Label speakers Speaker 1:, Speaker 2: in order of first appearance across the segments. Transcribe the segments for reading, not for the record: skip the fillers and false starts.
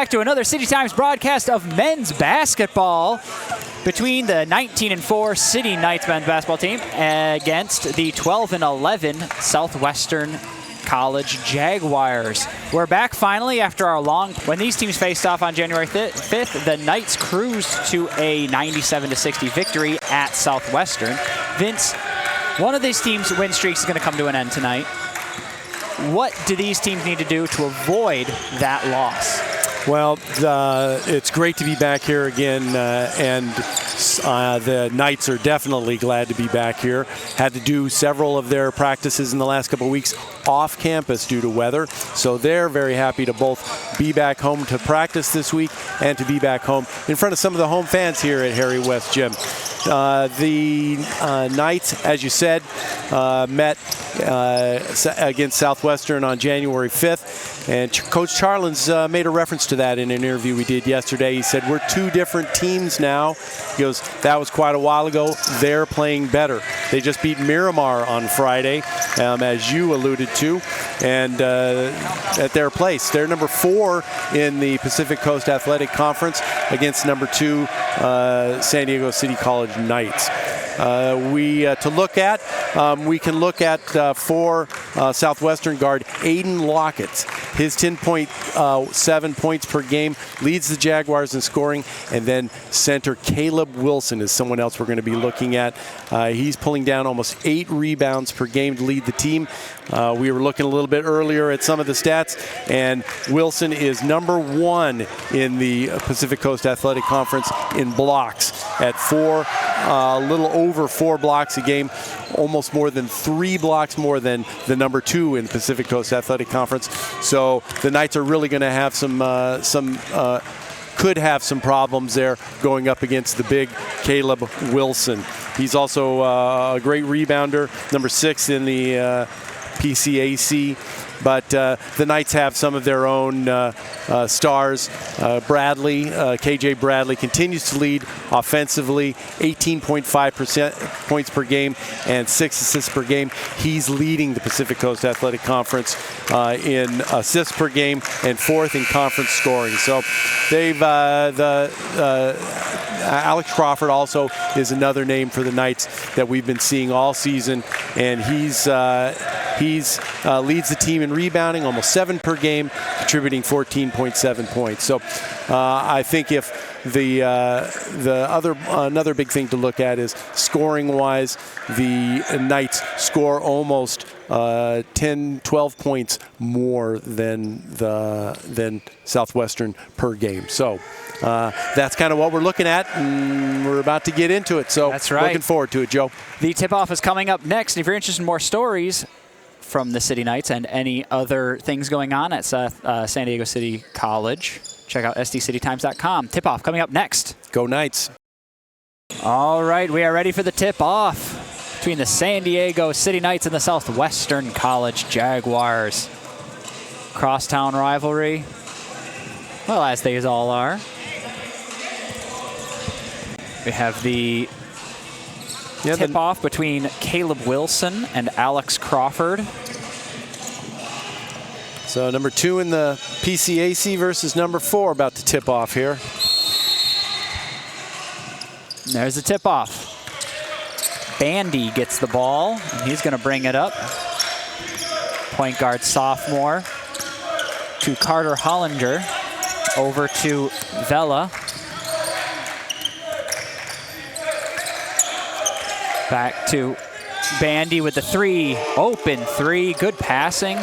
Speaker 1: back to another City Times broadcast of men's basketball between the 19-4 City Knights men's basketball team against the 12-11 Southwestern College Jaguars. We're back finally after our long. When these teams faced off on January 5th, the Knights cruised to a 97-60 victory at Southwestern. Vince, one of these teams' win streaks is going to come to an end tonight. What do these teams need to do to avoid that loss?
Speaker 2: Well, it's great to be back here again, and the Knights are definitely glad to be back here. Had to do several of their practices in the last couple of weeks off campus due to weather, so they're very happy to both be back home to practice this week and to be back home in front of some of the home fans here at Harry West Gym. The Knights, as you said, met against Southwestern on January 5th, and Coach Charlens made a reference to that in an interview we did yesterday. He said, we're two different teams now. He goes, that was quite a while ago. They're playing better. They just beat Miramar on Friday, as you alluded to, and at their place. They're number 4 in the Pacific Coast Athletic Conference against number 2 San Diego City College Knights. We can look at for Southwestern guard Aiden Lockett. His 10.7 points per game leads the Jaguars in scoring, and then center Caleb Wilson is someone else we're going to be looking at. He's pulling down almost 8 rebounds per game to lead the team. We were looking a little bit earlier at some of the stats, and Wilson is number 1 in the Pacific Coast Athletic Conference in blocks at a little over 4 blocks a game, almost more than 3 blocks more than the number 2 in Pacific Coast Athletic Conference. So the Knights are really going to have could have some problems there going up against the big Caleb Wilson. He's also a great rebounder, number 6 in the PCAC. But the Knights have some of their own stars. KJ Bradley continues to lead offensively, 18.5% points per game and 6 assists per game. He's leading the Pacific Coast Athletic Conference in assists per game and 4th in conference scoring. So they've Alex Crawford also is another name for the Knights that we've been seeing all season, and he's leads the team in rebounding, almost 7 per game, contributing 14.7 points. So I think if another big thing to look at is scoring-wise, the Knights score almost 10, 12 points more than Southwestern per game. So that's kind of what we're looking at, and we're about to get into it. So
Speaker 1: that's right.
Speaker 2: Looking forward to it, Joe.
Speaker 1: The tip-off is coming up next. If you're interested in more stories from the City Knights and any other things going on at San Diego City College, check out sdcitytimes.com. Tip-off coming up next.
Speaker 2: Go Knights.
Speaker 1: All right, we are ready for the tip-off between the San Diego City Knights and the Southwestern College Jaguars. Crosstown rivalry, well, as they all are. We have the tip-off between Caleb Wilson and Alex Crawford.
Speaker 2: So number 2 in the PCAC versus number 4 about to tip off here.
Speaker 1: And there's the tip-off. Bandy gets the ball, and he's going to bring it up. Point guard sophomore to Carter Hollinger, over to Vela. Back to Bandy with the 3, open 3, good passing.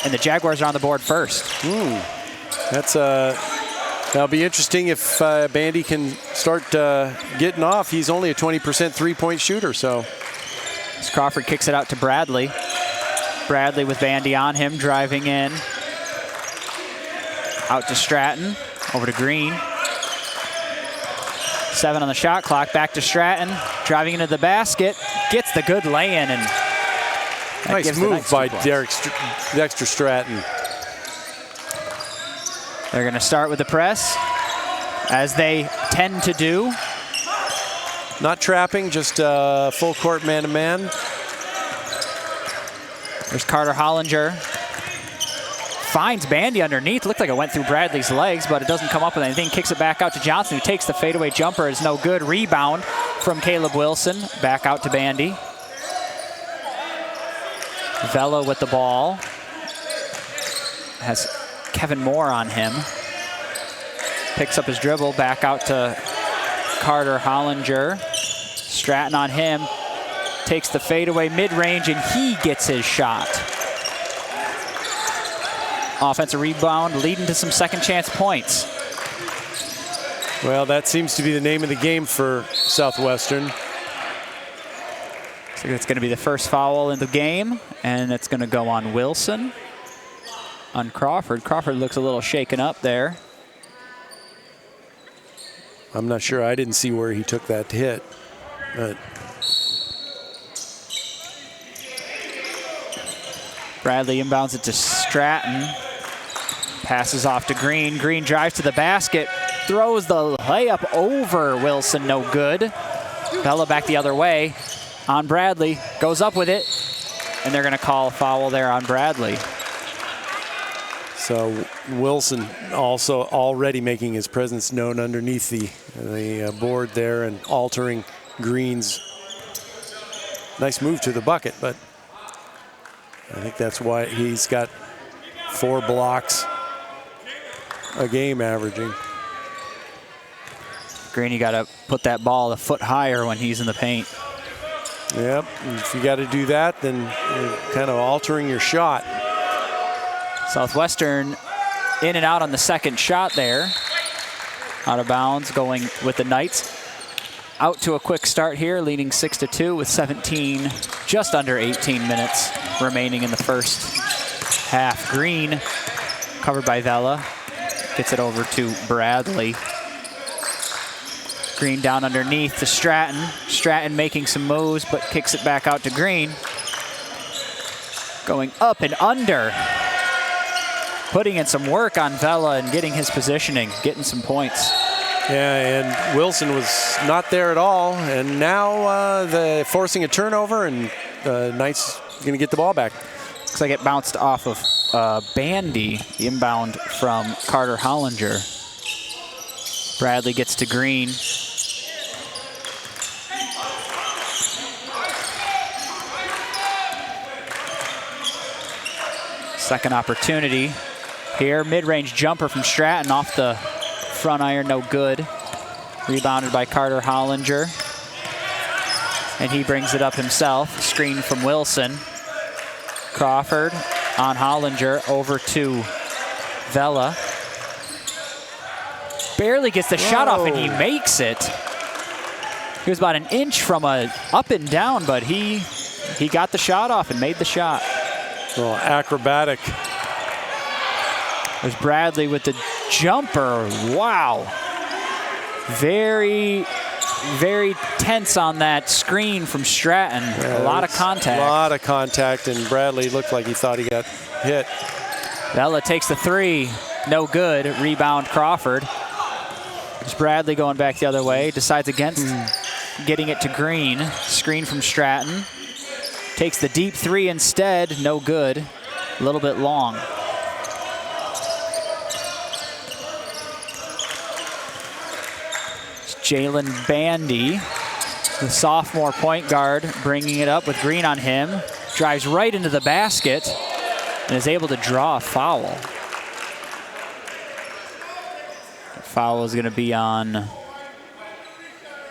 Speaker 1: And the Jaguars are on the board first. That'll be interesting if Bandy can start getting off. He's only a 20% three-point shooter, so. As Crawford kicks it out to Bradley. Bradley with Bandy on him, driving in. Out to Stratton, over to Green. 7 on the shot clock, back to Stratton, driving into the basket, gets the good lay-in, and
Speaker 2: nice move by Dexter Stratton.
Speaker 1: They're going to start with the press, as they tend to do.
Speaker 2: Not trapping, just full court man-to-man.
Speaker 1: There's Carter Hollinger. finds Bandy underneath. Looked like it went through Bradley's legs, but it doesn't come up with anything. Kicks it back out to Johnson, who takes the fadeaway jumper. Is no good. Rebound from Caleb Wilson. Back out to Bandy. Vela with the ball. Has Kevin Moore on him. Picks up his dribble. Back out to Carter Hollinger. Stratton on him. Takes the fadeaway mid-range, and he gets his shot. Offensive rebound leading to some second chance points.
Speaker 2: Well, that seems to be the name of the game for Southwestern.
Speaker 1: So it's going to be the first foul in the game, and it's going to go on Wilson. On Crawford. Crawford looks a little shaken up there.
Speaker 2: I'm not sure. I didn't see where he took that hit. But
Speaker 1: Bradley inbounds it to Stratton. Passes off to Green. Green drives to the basket. Throws the layup over Wilson. No good. Vela back the other way. On Bradley. Goes up with it. And they're going to call a foul there on Bradley.
Speaker 2: So Wilson also already making his presence known underneath the board there and altering Green's nice move to the bucket, but I think that's why he's got 4 blocks a game averaging.
Speaker 1: Green, you got to put that ball a foot higher when he's in the paint.
Speaker 2: Yep, and if you got to do that, then you're kind of altering your shot.
Speaker 1: Southwestern in and out on the second shot there. Out of bounds, going with the Knights. Out to a quick start here, leading 6-2 with 17, just under 18 minutes remaining in the first half. Green, covered by Vela, gets it over to Bradley. Green down underneath to Stratton. Stratton making some moves, but kicks it back out to Green. Going up and under. Putting in some work on Vela and getting his positioning, getting some points.
Speaker 2: Yeah, and Wilson was not there at all, and now they're forcing a turnover, and Knights going to get the ball back.
Speaker 1: Looks like it bounced off of Bandy, the inbound from Carter Hollinger. Bradley gets to Green. Second opportunity here. Mid-range jumper from Stratton off the front iron, no good. Rebounded by Carter Hollinger. And he brings it up himself. Screen from Wilson. Crawford on Hollinger, over to Vela. Barely gets the shot off, and he makes it. He was about an inch from a up and down, but he got the shot off and made the shot.
Speaker 2: Well, acrobatic.
Speaker 1: There's Bradley with the jumper. Wow. Very, very tense on that screen from Stratton.
Speaker 2: Yeah,
Speaker 1: a lot of contact.
Speaker 2: A lot of contact, and Bradley looked like he thought he got hit.
Speaker 1: Vela takes the three. No good. Rebound Crawford. There's Bradley going back the other way. Decides against getting it to Green. Screen from Stratton. Takes the deep three instead. No good. A little bit long. It's Jalen Bandy, the sophomore point guard, bringing it up with Green on him. Drives right into the basket and is able to draw a foul. The foul is going to be on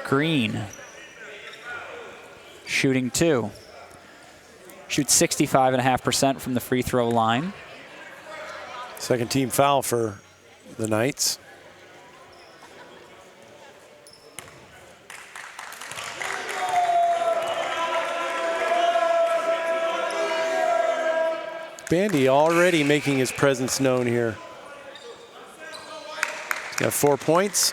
Speaker 1: Green. Shooting two. Shoots 65.5% from the free throw line.
Speaker 2: Second team foul for the Knights. Bandy already making his presence known here. Got 4 points.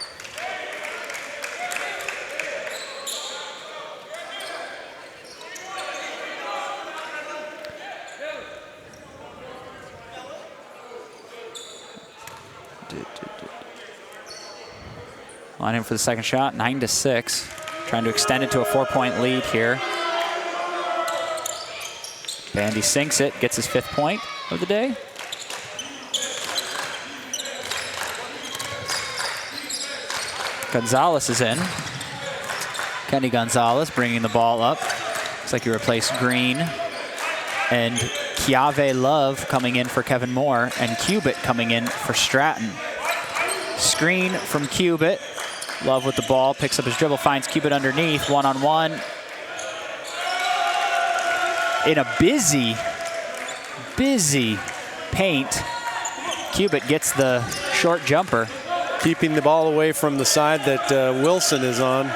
Speaker 1: Line in for the second shot, 9-6. Trying to extend it to a 4-point lead here. Bandy sinks it, gets his 5th point of the day. Gonzalez is in. Kenny Gonzalez bringing the ball up. Looks like he replaced Green. And Chiave Love coming in for Kevin Moore, and Cubitt coming in for Stratton. Screen from Cubitt. Love with the ball, picks up his dribble, finds Cubitt underneath, one-on-one. In a busy paint, Cubitt gets the short jumper.
Speaker 2: Keeping the ball away from the side that Wilson is on.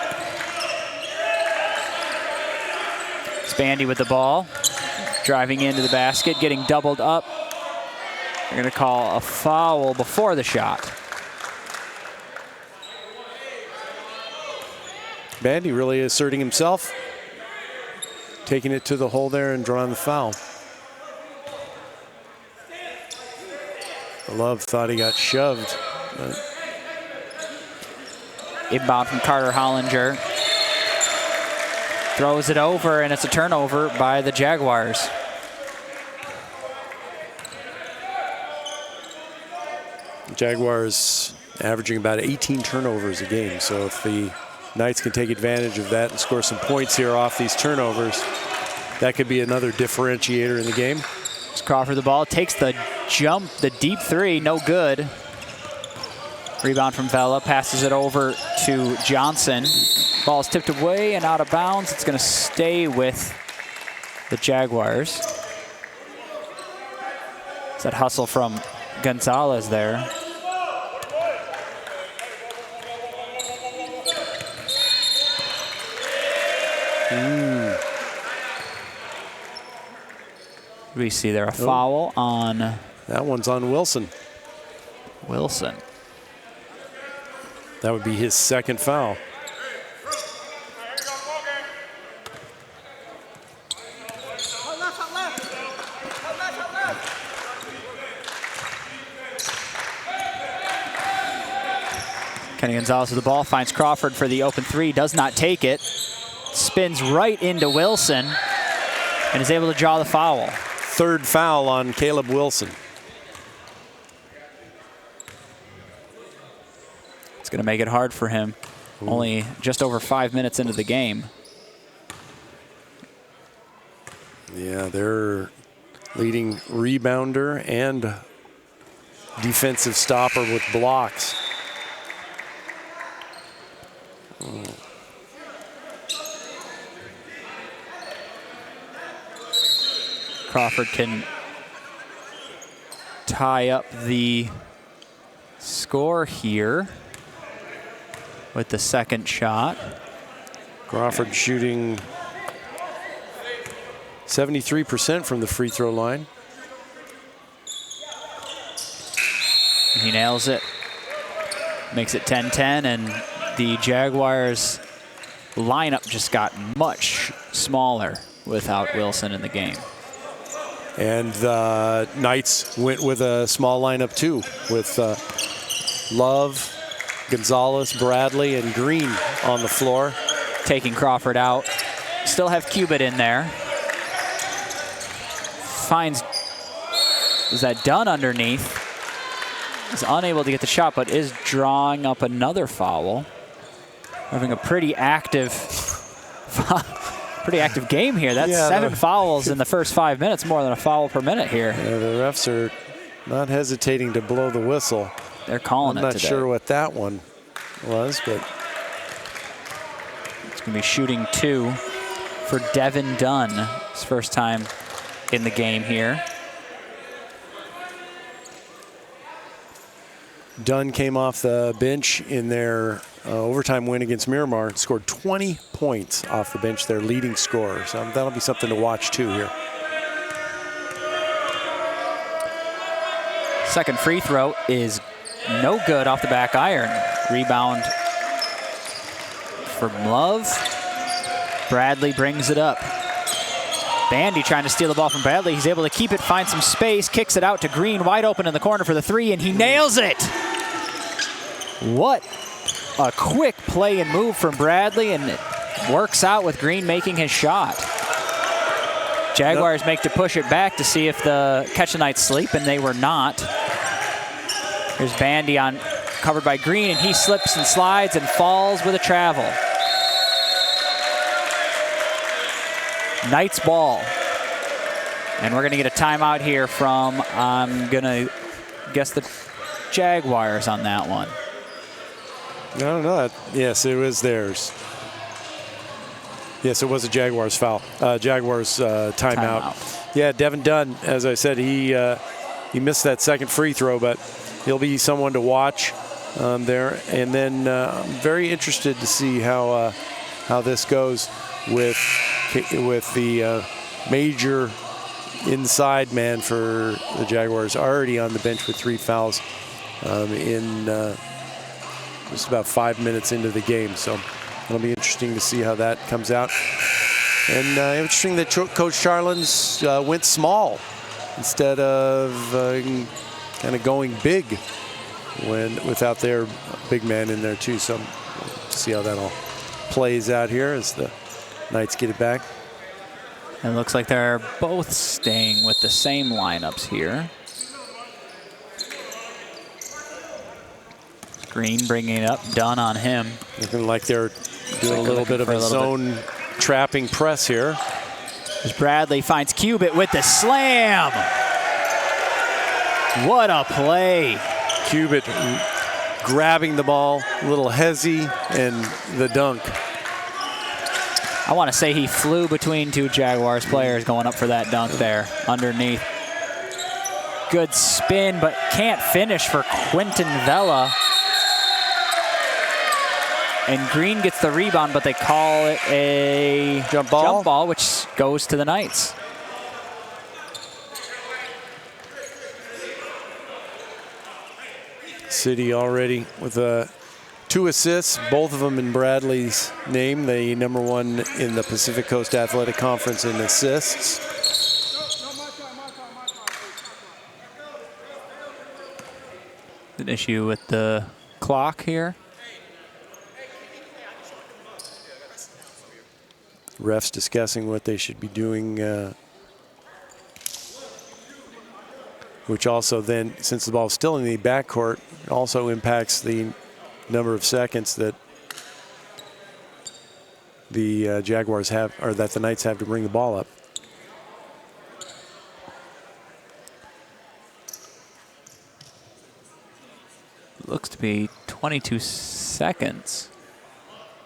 Speaker 1: Spandy with the ball, driving into the basket, getting doubled up. They're going to call a foul before the shot.
Speaker 2: Bandy really asserting himself, taking it to the hole there and drawing the foul. Love thought he got shoved.
Speaker 1: Inbound from Carter Hollinger. Throws it over, and it's a turnover by the Jaguars.
Speaker 2: Jaguars averaging about 18 turnovers a game, so if the Knights can take advantage of that and score some points here off these turnovers, that could be another differentiator in the game.
Speaker 1: It's Crawford the ball, takes the jump, the deep three, no good. Rebound from Vela, passes it over to Johnson. Ball's tipped away and out of bounds. It's going to stay with the Jaguars. It's that hustle from Gonzalez there. We see there a foul on...
Speaker 2: That one's on Wilson.
Speaker 1: Wilson.
Speaker 2: That would be his second foul.
Speaker 1: Kenny Gonzalez with the ball, finds Crawford for the open three, does not take it. Spins right into Wilson and is able to draw the foul.
Speaker 2: Third foul on Caleb Wilson.
Speaker 1: It's going to make it hard for him. Ooh. Only just over 5 minutes into the game.
Speaker 2: Yeah, they're leading rebounder and defensive stopper with blocks.
Speaker 1: Crawford can tie up the score here with the second shot.
Speaker 2: Crawford shooting 73% from the free throw line.
Speaker 1: He nails it. Makes it 10-10, and the Jaguars lineup just got much smaller without Wilson in the game.
Speaker 2: And the Knights went with a small lineup too, with Love, Gonzalez, Bradley, and Green on the floor.
Speaker 1: Taking Crawford out. Still have Cubitt in there. Finds, is that Dunn underneath? Is unable to get the shot, but is drawing up another foul. Having a pretty active game here. That's 7 fouls in the first 5 minutes, more than a foul per minute here.
Speaker 2: Yeah, the refs are not hesitating to blow the whistle.
Speaker 1: They're calling it today.
Speaker 2: I'm not sure what that one was, but
Speaker 1: it's going to be shooting 2 for Devin Dunn. His first time in the game here.
Speaker 2: Dunn came off the bench in their overtime win against Miramar, scored 20 points off the bench, their leading scorer. So that'll be something to watch too here.
Speaker 1: Second free throw is no good off the back iron. Rebound from Love. Bradley brings it up. Bandy trying to steal the ball from Bradley. He's able to keep it, find some space, kicks it out to Green, wide open in the corner for the three, and he nails it. What a quick play and move from Bradley, and it works out with Green making his shot. Jaguars make to push it back to see if the Catch the Knights sleep, and they were not. Here's Bandy on covered by Green, and he slips and slides and falls with a travel. Knights ball. And we're going to get a timeout here from, I'm going to guess, the Jaguars on that one.
Speaker 2: I don't know. Yes, it was theirs. Yes, it was a Jaguars foul. Jaguars timeout. Yeah, Devin Dunn, as I said, he missed that second free throw, but he'll be someone to watch there. And then I'm very interested to see how this goes with the major inside man for the Jaguars, already on the bench with 3 fouls in just about 5 minutes into the game. So it'll be interesting to see how that comes out. And interesting that Coach Charlens went small instead of kind of going big without their big man in there too. So we'll see how that all plays out here as the Knights get it back.
Speaker 1: It looks like they're both staying with the same lineups here. Green bringing it up, Dunn on him.
Speaker 2: Looking like they're doing a little bit of a zone trapping press here.
Speaker 1: As Bradley finds Cubitt with the slam. What a play.
Speaker 2: Cubitt grabbing the ball, a little hezzy, and the dunk.
Speaker 1: I want to say he flew between 2 Jaguars players going up for that dunk there underneath. Good spin, but can't finish for Quinton Vela. And Green gets the rebound, but they call it a jump ball, which goes to the Knights.
Speaker 2: City already with 2 assists, both of them in Bradley's name, the #1 in the Pacific Coast Athletic Conference in assists.
Speaker 1: An issue with the clock here.
Speaker 2: Refs discussing what they should be doing, which also then, since the ball is still in the backcourt, also impacts the number of seconds that the Jaguars have, or that the Knights have to bring the ball up.
Speaker 1: Looks to be 22 seconds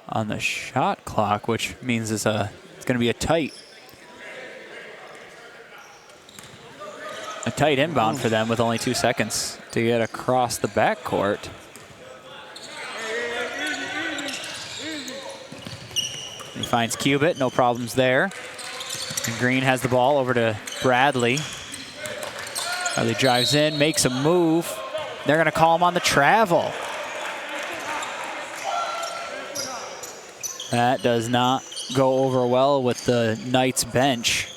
Speaker 1: on the shot clock, which means it's going to be a tight inbound for them with only 2 seconds to get across the backcourt. He finds Cubitt, no problems there. And Green has the ball over to Bradley. Bradley drives in, makes a move. They're going to call him on the travel. That does not go over well with the Knights bench.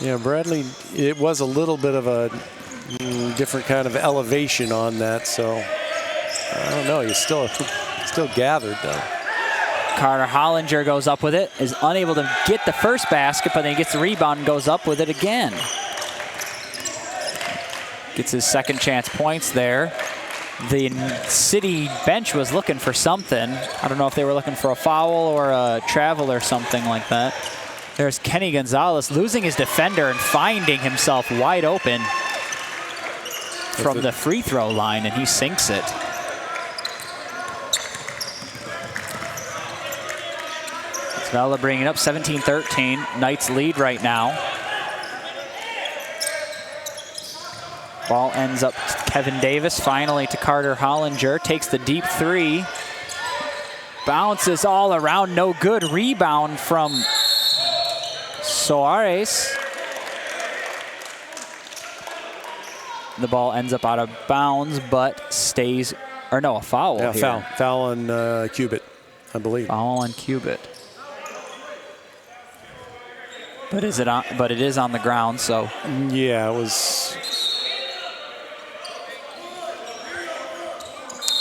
Speaker 2: Yeah, Bradley, it was a little bit of a different kind of elevation on that, so I don't know. He's still gathered, though.
Speaker 1: Carter Hollinger goes up with it, is unable to get the first basket, but then he gets the rebound and goes up with it again. Gets his second chance points there. The City bench was looking for something. I don't know if they were looking for a foul or a travel or something like that. There's Kenny Gonzalez losing his defender and finding himself wide open from the free throw line, and he sinks it. Vela bringing it up 17-13. Knights lead right now. Ball ends up to Kevin Davis, finally to Carter Hollinger. Takes the deep 3. Bounces all around, no good. Rebound from Soares. The ball ends up out of bounds, but stays, or no, a foul here.
Speaker 2: Foul on Cubitt, I believe.
Speaker 1: Foul on Cubitt. But is it on? But it is on the ground, so.
Speaker 2: Yeah, it was.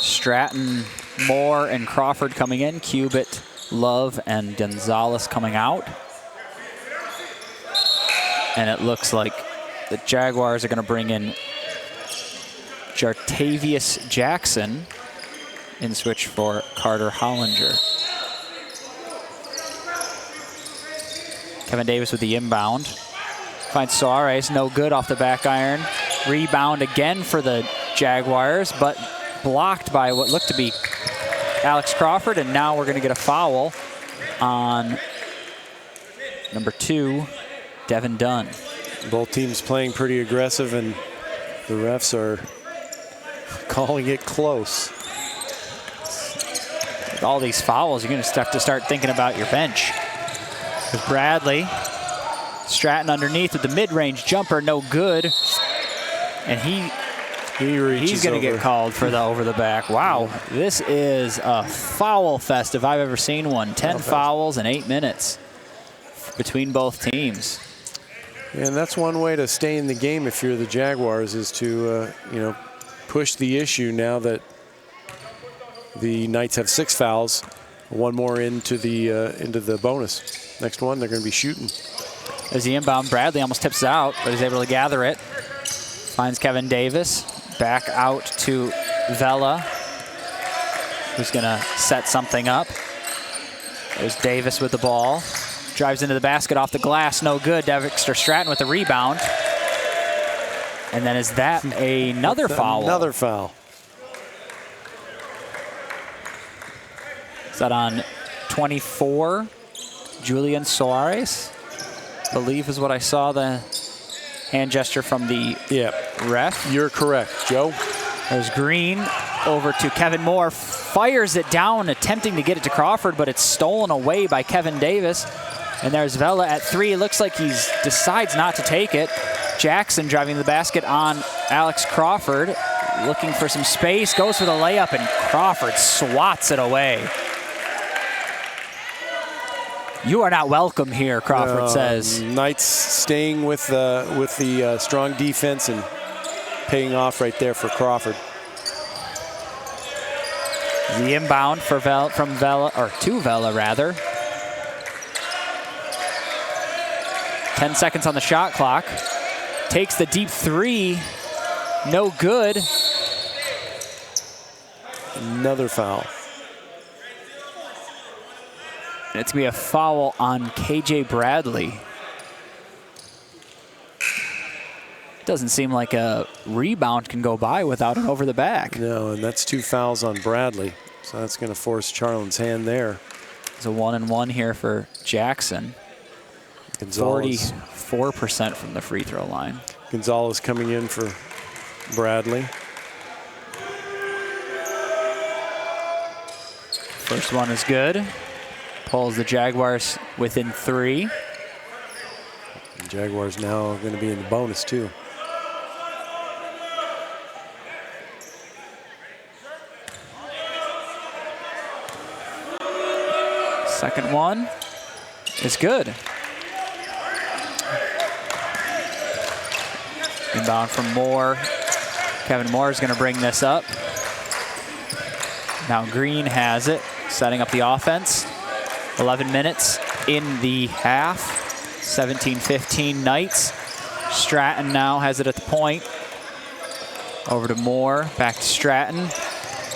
Speaker 1: Stratton, Moore, and Crawford coming in. Cubitt, Love, and Gonzalez coming out. And it looks like the Jaguars are going to bring in Jartavius Jackson in switch for Carter Hollinger. Kevin Davis with the inbound. Finds Suarez, no good off the back iron. Rebound again for the Jaguars, but blocked by what looked to be Alex Crawford, and now we're going to get a foul on number 2, Devin Dunn.
Speaker 2: Both teams playing pretty aggressive, and the refs are calling it close.
Speaker 1: With all these fouls, you're going to have to start thinking about your bench. With Bradley, Stratton underneath with the mid-range jumper, no good. And he's going to get called for the over the back. Wow, this is a foul fest if I've ever seen one. 10 fouls in 8 minutes between both teams.
Speaker 2: And that's one way to stay in the game if you're the Jaguars, is to push the issue now that the Knights have 6 fouls. One more into the bonus. Next one, they're going to be shooting.
Speaker 1: As the inbound, Bradley almost tips it out, but is able to gather it. Finds Kevin Davis. Back out to Vela, who's going to set something up. There's Davis with the ball. Drives into the basket off the glass, no good. Dexter Stratton with the rebound. And then is that another foul?
Speaker 2: Another foul.
Speaker 1: Is that on 24? Julian Suarez, I believe is what I saw, the hand gesture from the ref.
Speaker 2: You're correct, Joe.
Speaker 1: There's Green over to Kevin Moore, fires it down, attempting to get it to Crawford, but it's stolen away by Kevin Davis. And there's Vela at 3. It looks like he decides not to take it. Jackson driving the basket on Alex Crawford, looking for some space, goes for the layup, and Crawford swats it away. You are not welcome here, Crawford says.
Speaker 2: Knights staying with the strong defense and paying off right there for Crawford.
Speaker 1: The inbound for to Vela rather. 10 seconds on the shot clock. Takes the deep 3, no good.
Speaker 2: Another foul.
Speaker 1: And it's going to be a foul on KJ Bradley. Doesn't seem like a rebound can go by without an over the back.
Speaker 2: No, and that's 2 fouls on Bradley. So that's going to force Charlens' hand there.
Speaker 1: It's a 1-and-1 here for Jackson.
Speaker 2: Gonzalez.
Speaker 1: 44% from the free throw line.
Speaker 2: Gonzalez coming in for Bradley.
Speaker 1: First one is good. Pulls the Jaguars within 3.
Speaker 2: The Jaguars now going to be in the bonus too.
Speaker 1: Second one is good. Inbound from Moore. Kevin Moore is going to bring this up. Now Green has it, setting up the offense. 11 minutes in the half. 17-15 Knights. Stratton now has it at the point. Over to Moore, back to Stratton.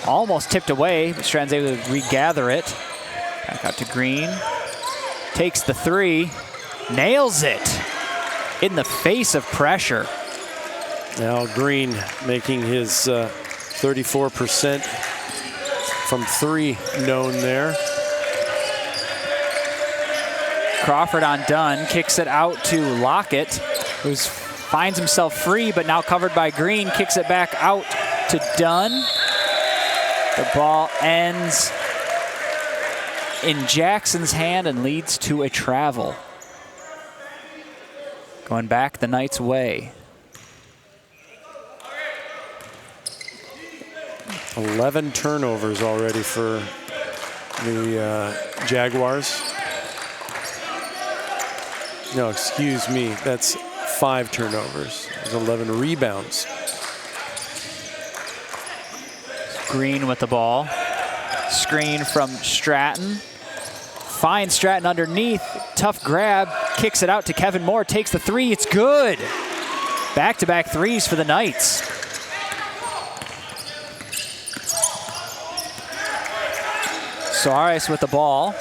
Speaker 1: Almost tipped away, but Stratton's able to regather it. Back out to Green. Takes the 3, nails it in the face of pressure.
Speaker 2: Now Green making his 34% from 3 known there.
Speaker 1: Crawford on Dunn, kicks it out to Lockett, who finds himself free, but now covered by Green, kicks it back out to Dunn. The ball ends in Jackson's hand and leads to a travel. Going back the Knights' way.
Speaker 2: 11 turnovers already for the Jaguars. No, excuse me, that's 5 turnovers. There's 11 rebounds.
Speaker 1: Green with the ball. Screen from Stratton. Finds Stratton underneath. Tough grab. Kicks it out to Kevin Moore. Takes the 3. It's good. Back-to-back 3s for the Knights. Suarez with the ball.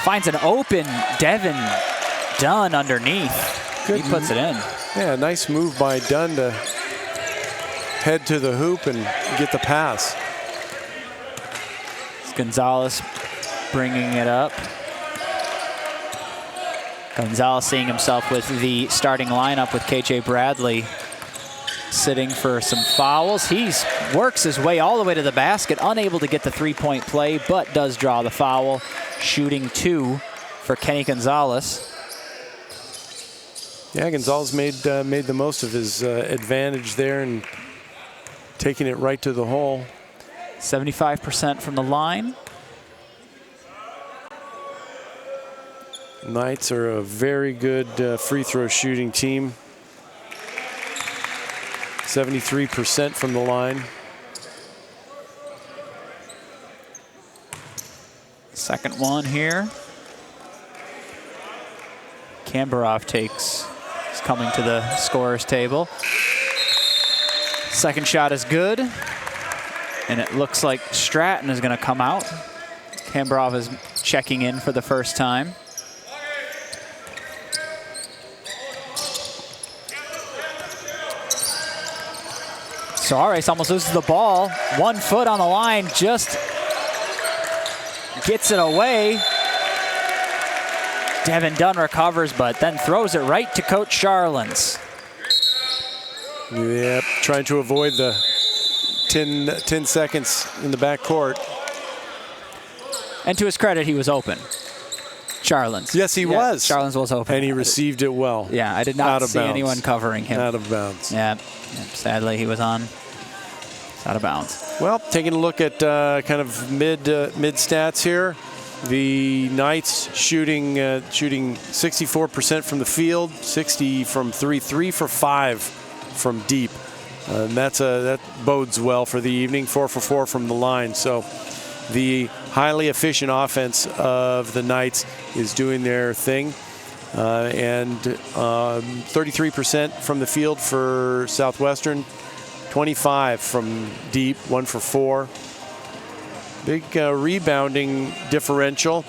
Speaker 1: Finds an open Devin Dunn underneath. Good. He puts it in.
Speaker 2: Yeah, nice move by Dunn to head to the hoop and get the pass.
Speaker 1: It's Gonzalez bringing it up. Gonzalez seeing himself with the starting lineup with KJ Bradley sitting for some fouls. He works his way all the way to the basket, unable to get the three-point play, but does draw the foul. Shooting 2 for Kenny Gonzalez.
Speaker 2: Yeah, Gonzalez made the most of his advantage there and taking it right to the hole.
Speaker 1: 75% from the line.
Speaker 2: Knights are a very good free throw shooting team. 73% from the line.
Speaker 1: Second one here. Kambarov is coming to the scorer's table. Second shot is good. And it looks like Stratton is going to come out. Kambarov is checking in for the first time. Suarez almost loses the ball. 1 foot on the line, just gets it away. Devin Dunn recovers, but then throws it right to Coach Charlens.
Speaker 2: Yep, trying to avoid the 10 seconds in the backcourt.
Speaker 1: And to his credit, he was open. Charlens.
Speaker 2: Yes, he was.
Speaker 1: Charlens was open.
Speaker 2: And he received it well.
Speaker 1: Yeah, I did not see anyone covering him.
Speaker 2: Out of bounds.
Speaker 1: Yeah, sadly he was out of bounds.
Speaker 2: Well, taking a look at kind of mid stats here. The Knights shooting 64% from the field, 60 from 3 for 5 from deep. And that bodes well for the evening. 4 for 4 from the line. So the highly efficient offense of the Knights is doing their thing. And 33% from the field for Southwestern, 25 from deep, 1 for 4. Big rebounding differential,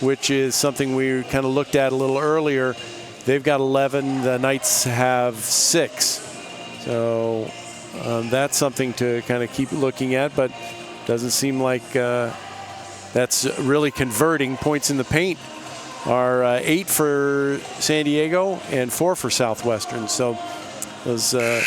Speaker 2: which is something we kind of looked at a little earlier. They've got 11, the Knights have 6. So that's something to kind of keep looking at, but doesn't seem like that's really converting. Points in the paint are 8 for San Diego and 4 for Southwestern. So those, I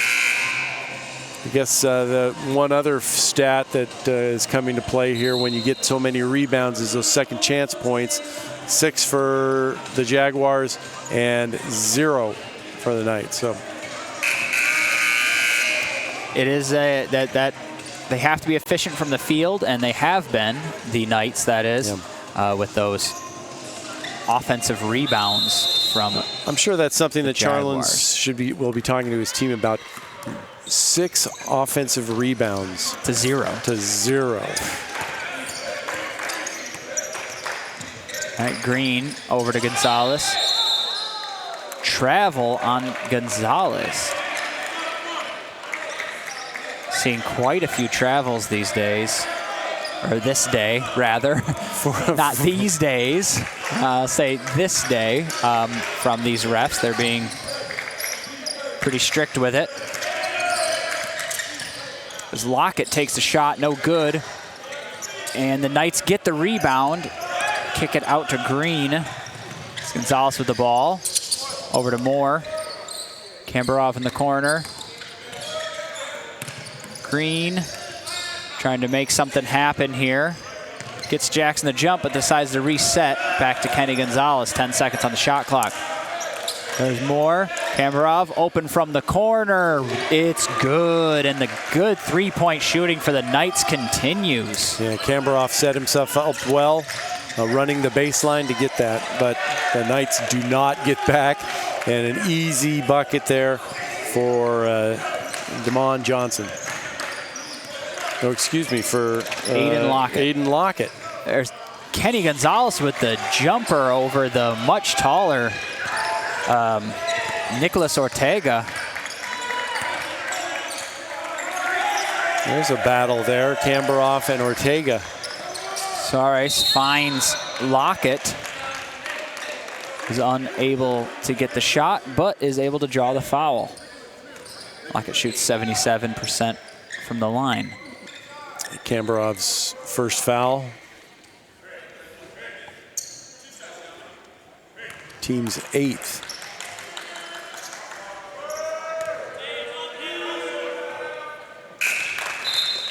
Speaker 2: guess the one other stat that is coming to play here when you get so many rebounds is those second chance points. 6 for the Jaguars and 0 for the Knights. So
Speaker 1: it is that they have to be efficient from the field, and they have been, the Knights, that is, with those offensive rebounds from
Speaker 2: I'm sure that's something that
Speaker 1: Jaguars.
Speaker 2: Charlens will be talking to his team about. 6 offensive rebounds.
Speaker 1: To 0.
Speaker 2: To 0.
Speaker 1: All right, Green over to Gonzalez. Travel on Gonzalez. Seeing quite a few travels these days. Or this day, rather. Not these days. I'll say this day from these refs. They're being pretty strict with it. As Lockett takes the shot, no good. And the Knights get the rebound. Kick it out to Green. It's Gonzalez with the ball. Over to Moore. Kambarov in the corner. Green trying to make something happen here. Gets Jackson the jump, but decides to reset back to Kenny Gonzalez. 10 seconds on the shot clock. There's Moore. Kambarov open from the corner. It's good, and the good three-point shooting for the Knights continues.
Speaker 2: Yeah, Kambarov set himself up well, running the baseline to get that, but the Knights do not get back, and an easy bucket there for Damon Johnson. No, excuse me, for Aiden Lockett.
Speaker 1: There's Kenny Gonzalez with the jumper over the much taller Nicholas Ortega.
Speaker 2: There's a battle there, Kambarov and Ortega.
Speaker 1: Suarez finds Lockett, who's unable to get the shot, but is able to draw the foul. Lockett shoots 77% from the line.
Speaker 2: Kambarov's first foul. Team's 8th.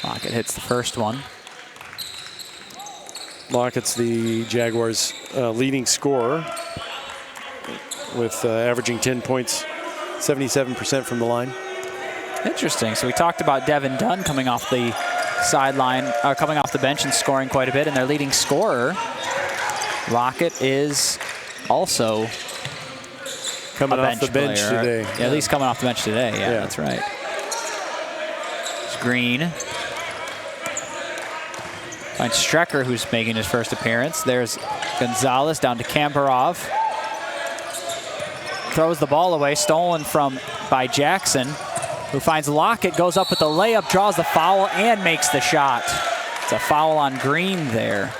Speaker 1: Lockett hits the first one.
Speaker 2: Lockett's the Jaguars' leading scorer with averaging 10 points, 77% from the line.
Speaker 1: Interesting. So we talked about Devin Dunn coming off the sideline, coming off the bench and scoring quite a bit, and their leading scorer, Lockett, is also
Speaker 2: coming off the bench today.
Speaker 1: Yeah, at least coming off the bench today. Yeah, that's right. It's Green. Finds Strecker, who's making his first appearance. There's Gonzalez down to Kambarov. Throws the ball away, stolen by Jackson, who finds Lockett, goes up with the layup, draws the foul, and makes the shot. It's a foul on Green there.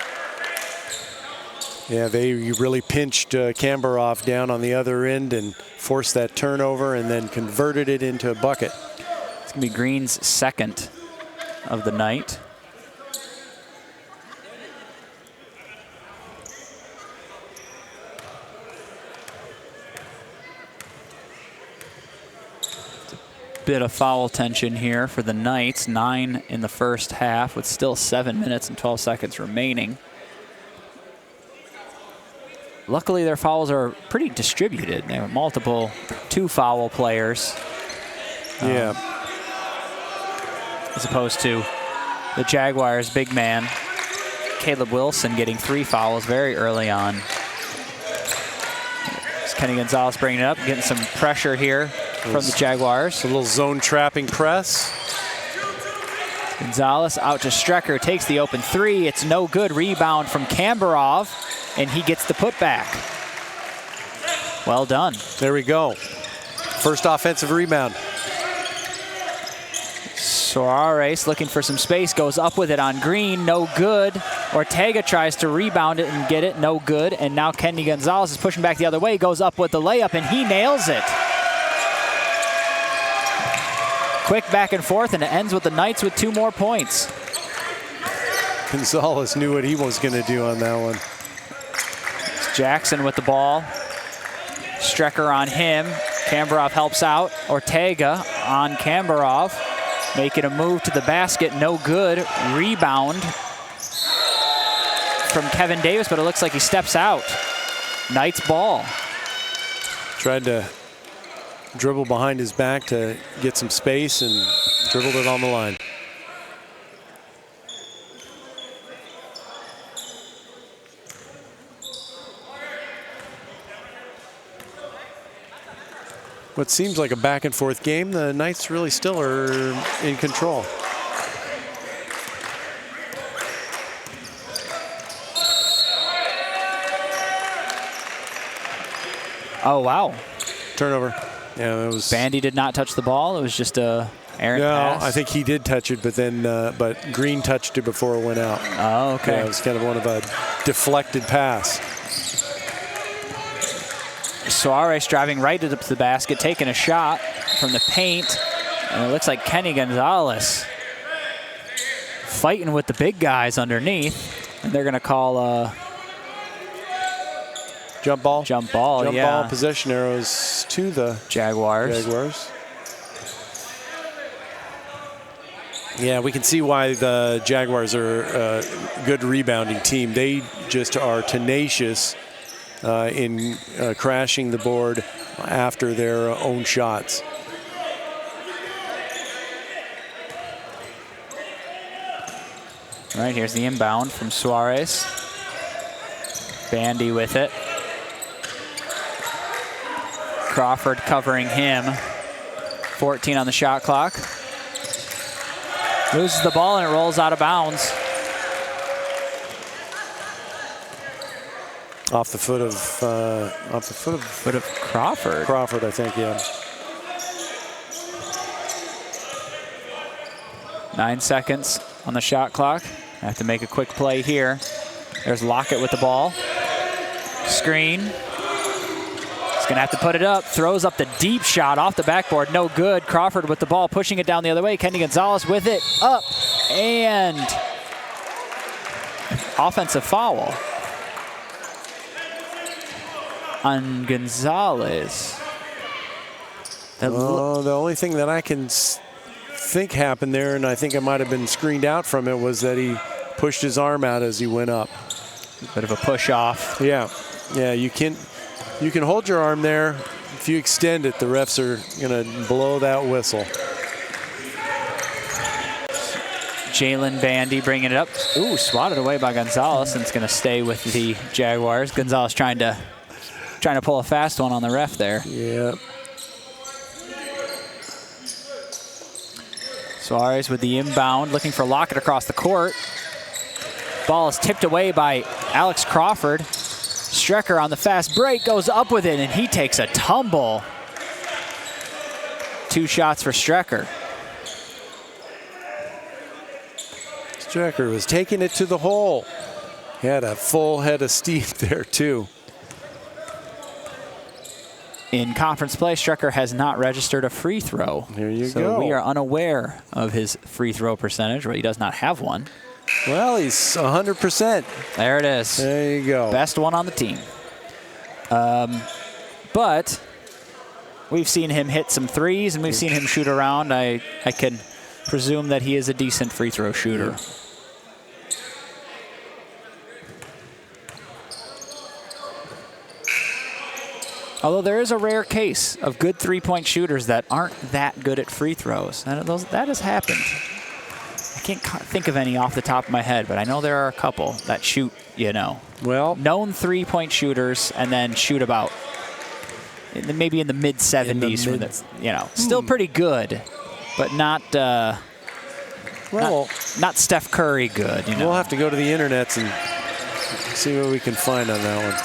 Speaker 2: Yeah, they really pinched Kambarov down on the other end and forced that turnover and then converted it into a bucket.
Speaker 1: It's going to be Green's second of the night. Bit of foul tension here for the Knights. 9 in the first half with still 7 minutes and 12 seconds remaining. Luckily, their fouls are pretty distributed. They have multiple 2-foul players.
Speaker 2: Yeah.
Speaker 1: As opposed to the Jaguars' big man, Caleb Wilson, getting 3 fouls very early on. It's Kenny Gonzalez bringing it up, getting some pressure here from the Jaguars.
Speaker 2: A little zone trapping press.
Speaker 1: Gonzalez out to Strecker, takes the open 3. It's no good. Rebound from Kambarov, and he gets the putback. Well done.
Speaker 2: There we go. First offensive rebound.
Speaker 1: Suarez looking for some space, goes up with it on Green, no good. Ortega tries to rebound it and get it, no good. And now Kenny Gonzalez is pushing back the other way, goes up with the layup, and he nails it. Quick back and forth, and it ends with the Knights with 2 more points.
Speaker 2: Gonzalez knew what he was going to do on that one.
Speaker 1: It's Jackson with the ball. Strecker on him. Kambarov helps out. Ortega on Kambarov. Making a move to the basket, no good. Rebound from Kevin Davis, but it looks like he steps out. Knights ball.
Speaker 2: Tried to dribble behind his back to get some space and dribbled it on the line. What seems like a back and forth game, the Knights really still are in control.
Speaker 1: Oh, wow.
Speaker 2: Turnover. Yeah, it was.
Speaker 1: Bandy did not touch the ball. It was just a errant pass.
Speaker 2: I think he did touch it, but then but Green touched it before it went out.
Speaker 1: Oh, okay.
Speaker 2: Yeah, it was kind of one of a deflected pass.
Speaker 1: Suarez driving right to the basket, taking a shot from the paint. And it looks like Kenny Gonzalez fighting with the big guys underneath. And they're going to call
Speaker 2: jump ball.
Speaker 1: Jump ball,
Speaker 2: Jump
Speaker 1: yeah.
Speaker 2: ball, possession arrows to the
Speaker 1: Jaguars.
Speaker 2: Yeah, we can see why the Jaguars are a good rebounding team. They just are tenacious in crashing the board after their own shots.
Speaker 1: All right, here's the inbound from Suarez. Bandy with it. Crawford covering him. 14 on the shot clock. Loses the ball and it rolls out of bounds.
Speaker 2: Off the foot of
Speaker 1: Crawford.
Speaker 2: Crawford, I think, yeah.
Speaker 1: 9 seconds on the shot clock. Have to make a quick play here. There's Lockett with the ball. Screen. He's going to have to put it up. Throws up the deep shot off the backboard. No good. Crawford with the ball, pushing it down the other way. Kenny Gonzalez with it. Up. And offensive foul on Gonzalez.
Speaker 2: The only thing that I can think happened there, and I think it might have been screened out from it, was that he pushed his arm out as he went up.
Speaker 1: Bit of a push off.
Speaker 2: Yeah, you can hold your arm there. If you extend it, the refs are going to blow that whistle.
Speaker 1: Jalen Bandy bringing it up. Ooh, swatted away by Gonzalez, and it's going to stay with the Jaguars. Gonzalez trying to pull a fast one on the ref there.
Speaker 2: Yeah.
Speaker 1: Suarez with the inbound, looking for Lockett across the court. Ball is tipped away by Alex Crawford. Strecker on the fast break goes up with it, and he takes a tumble. 2 shots for Strecker.
Speaker 2: Strecker was taking it to the hole. He had a full head of steam there, too.
Speaker 1: In conference play, Strecker has not registered a free throw.
Speaker 2: There you go.
Speaker 1: So we are unaware of his free throw percentage, but he does not have one.
Speaker 2: Well, he's 100%.
Speaker 1: There it is.
Speaker 2: There you go.
Speaker 1: Best one on the team. But we've seen him hit some threes, and we've seen him shoot around. I can presume that he is a decent free throw shooter. Although there is a rare case of good three-point shooters that aren't that good at free throws. That has happened. I can't think of any off the top of my head, but I know there are a couple that shoot,
Speaker 2: well,
Speaker 1: known three-point shooters and then shoot about maybe in the mid-70s. Still pretty good, but not not Steph Curry good.
Speaker 2: We'll have to go to the internets and see what we can find on that one.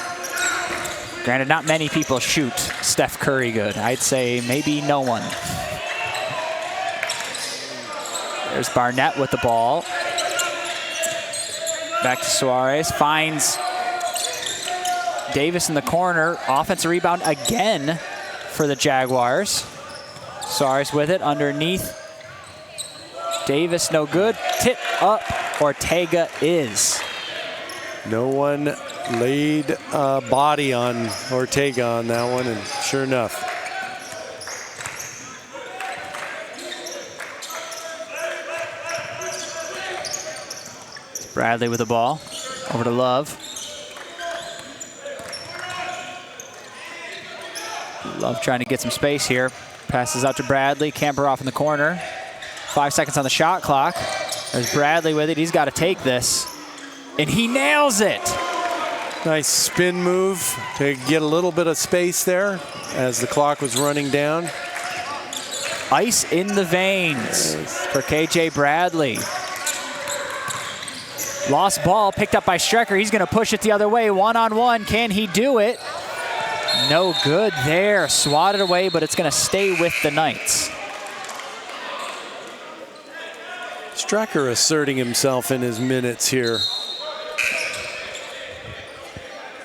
Speaker 1: Granted, not many people shoot Steph Curry good. I'd say maybe no one. There's Barnett with the ball. Back to Suarez. Finds Davis in the corner. Offensive rebound again for the Jaguars. Suarez with it underneath. Davis no good. Tip up. Ortega is.
Speaker 2: No one laid a body on Ortega on that one, and sure enough.
Speaker 1: It's Bradley with the ball. Over to Love. Love trying to get some space here. Passes out to Bradley. Camper off in the corner. 5 seconds on the shot clock. There's Bradley with it. He's got to take this. And he nails it.
Speaker 2: Nice spin move to get a little bit of space there as the clock was running down.
Speaker 1: Ice in the veins for KJ Bradley. Lost ball, picked up by Strecker. He's going to push it the other way. One-on-one. Can he do it? No good there. Swatted away, but it's going to stay with the Knights.
Speaker 2: Strecker asserting himself in his minutes here.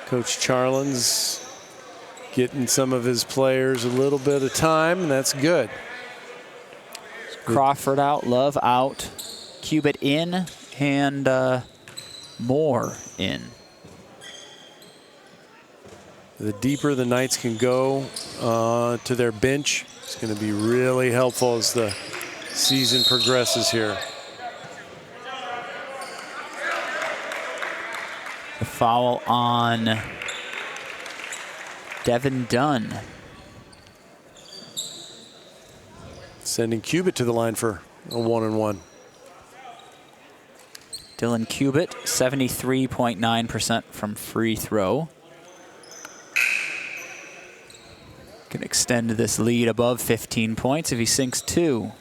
Speaker 2: Coach Charlens getting some of his players a little bit of time, and that's good.
Speaker 1: Crawford out, Love out, Cubitt in, and Moore in.
Speaker 2: The deeper the Knights can go to their bench, it's going to be really helpful as the season progresses here.
Speaker 1: The foul on Devin Dunn.
Speaker 2: Sending Cubitt to the line for a 1-on-1.
Speaker 1: Dylan Cubitt, 73.9% from free throw. Can extend this lead above 15 points if he sinks 2.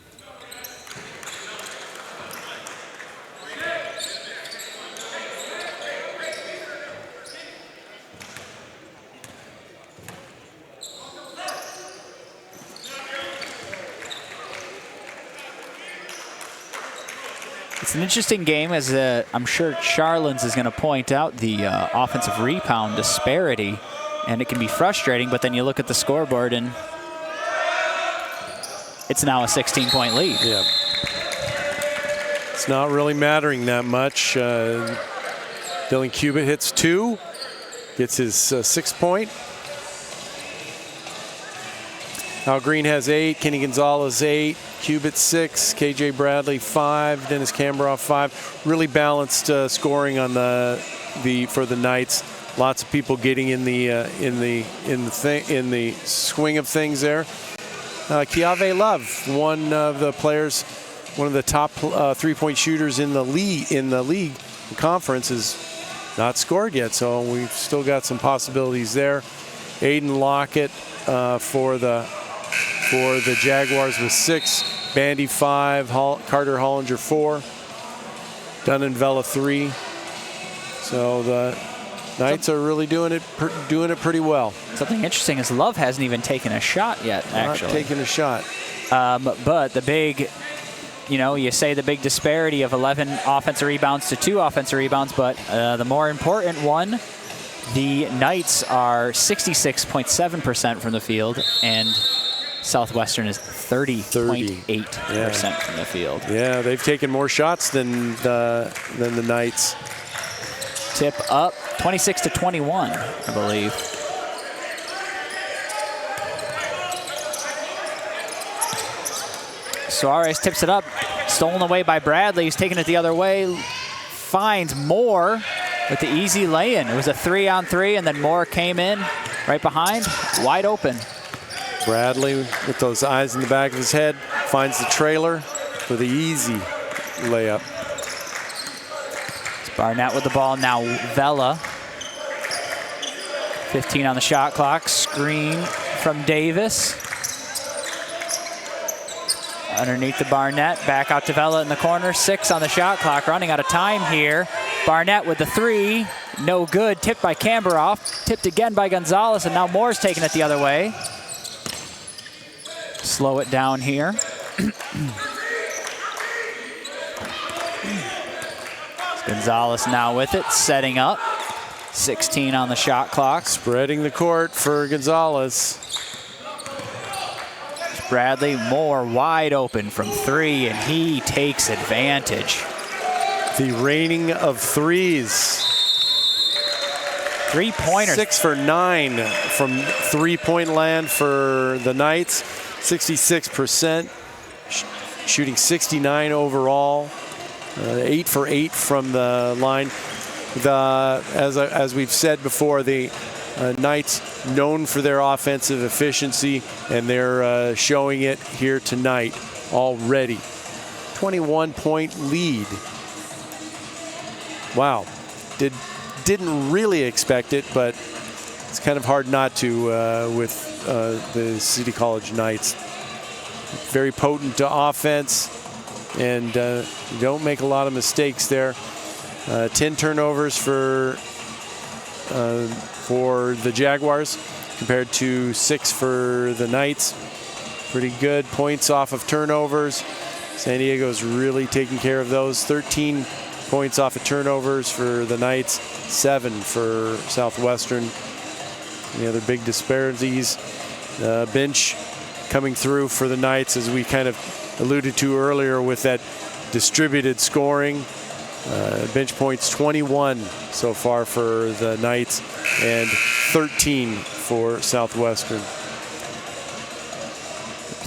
Speaker 1: It's an interesting game, as I'm sure Charlens is going to point out the offensive rebound disparity, and it can be frustrating, but then you look at the scoreboard and it's now a 16-point lead.
Speaker 2: Yeah. It's not really mattering that much. Dylan Cubitt hits 2, gets his 6-point. Al Green has 8, Kenny Gonzalez 8, Cubitt 6, KJ Bradley 5, Dennis Kamberoff 5. Really balanced scoring on for the Knights. Lots of people getting in the swing of things there. Kiave Love, one of the players, one of the top 3-point shooters in the league. The conference is not scored yet, so we've still got some possibilities there. Aiden Lockett for the Jaguars with 6, Bandy 5, Carter Hollinger 4, Dunn Vela 3. So the Knights are really doing it pretty well. Something
Speaker 1: interesting is Love hasn't even taken a shot yet, actually.
Speaker 2: Not taken a shot.
Speaker 1: But the big, you say the big disparity of 11 offensive rebounds to 2 offensive rebounds, but the more important one, the Knights are 66.7% from the field, and Southwestern is 30.8% from the field.
Speaker 2: Yeah, they've taken more shots than the Knights.
Speaker 1: Tip up, 26-21, I believe. Suarez tips it up, stolen away by Bradley. He's taking it the other way, finds Moore with the easy lay-in. It was a 3-on-3, and then Moore came in right behind, wide open.
Speaker 2: Bradley, with those eyes in the back of his head, finds the trailer for the easy layup.
Speaker 1: It's Barnett with the ball now. Vela. 15 on the shot clock. Screen from Davis. Underneath the Barnett. Back out to Vela in the corner. 6 on the shot clock. Running out of time here. Barnett with the 3. No good. Tipped by Kamberoff. Tipped again by Gonzalez. And now Moore's taking it the other way. Slow it down here. Gonzalez now with it, setting up. 16 on the shot clock.
Speaker 2: Spreading the court for Gonzalez.
Speaker 1: Bradley Moore wide open from 3, and he takes advantage.
Speaker 2: The raining of threes.
Speaker 1: 3-pointers.
Speaker 2: 6 for 9 from 3-point land for the Knights. 66%, shooting 69 overall. 8 for 8 from the line. As we've said before, the Knights known for their offensive efficiency, and they're showing it here tonight already. 21-point lead. Wow, didn't really expect it, but it's kind of hard not to with the City College Knights. Very potent to offense, and you don't make a lot of mistakes there. 10 turnovers for the Jaguars compared to 6 for the Knights. Pretty good points off of turnovers. San Diego's really taking care of those. 13 points off of turnovers for the Knights, 7 for Southwestern. The other big disparities, bench coming through for the Knights, as we kind of alluded to earlier with that distributed scoring. Bench points 21 so far for the Knights and 13 for Southwestern.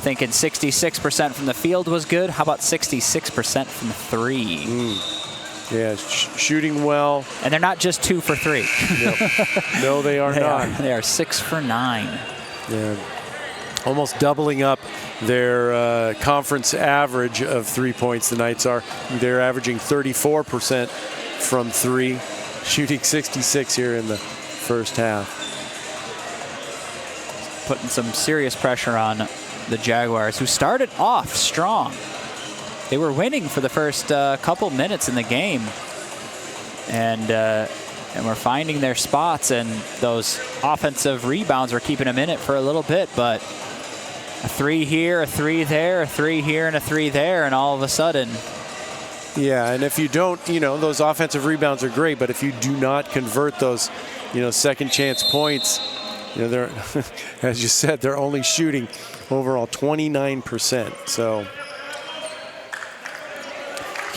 Speaker 1: Thinking 66% from the field was good. How about 66% from 3?
Speaker 2: Yeah, shooting well.
Speaker 1: And they're not just 2 for 3.
Speaker 2: No, they are not.
Speaker 1: They are 6 for 9.
Speaker 2: Yeah, almost doubling up their conference average of 3 points. The Knights are. They're averaging 34% from 3, shooting 66 here in the first half.
Speaker 1: Putting some serious pressure on the Jaguars, who started off strong. They were winning for the first couple minutes in the game, and we're finding their spots, and those offensive rebounds were keeping them in it for a little bit. But a 3 here, a 3 there, a 3 here, and a 3 there, and all of a sudden
Speaker 2: Yeah, and if you don't, those offensive rebounds are great, but if you do not convert those, second chance points, they're, as you said, they're only shooting overall 29%. So
Speaker 1: you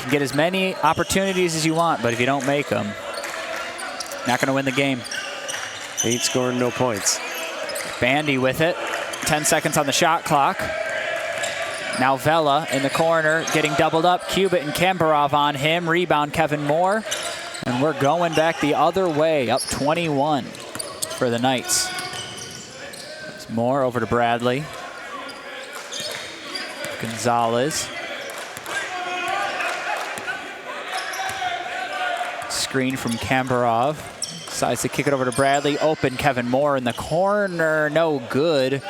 Speaker 1: can get as many opportunities as you want, but if you don't make them, not going to win the game.
Speaker 2: Ain't scoring no points.
Speaker 1: Bandy with it. 10 seconds on the shot clock. Now Vela in the corner, getting doubled up. Cubit and Kambarov on him. Rebound, Kevin Moore. And we're going back the other way, up 21 for the Knights. It's Moore over to Bradley. Gonzalez. Screen from Kambarov. Decides to kick it over to Bradley. Open Kevin Moore in the corner. No good.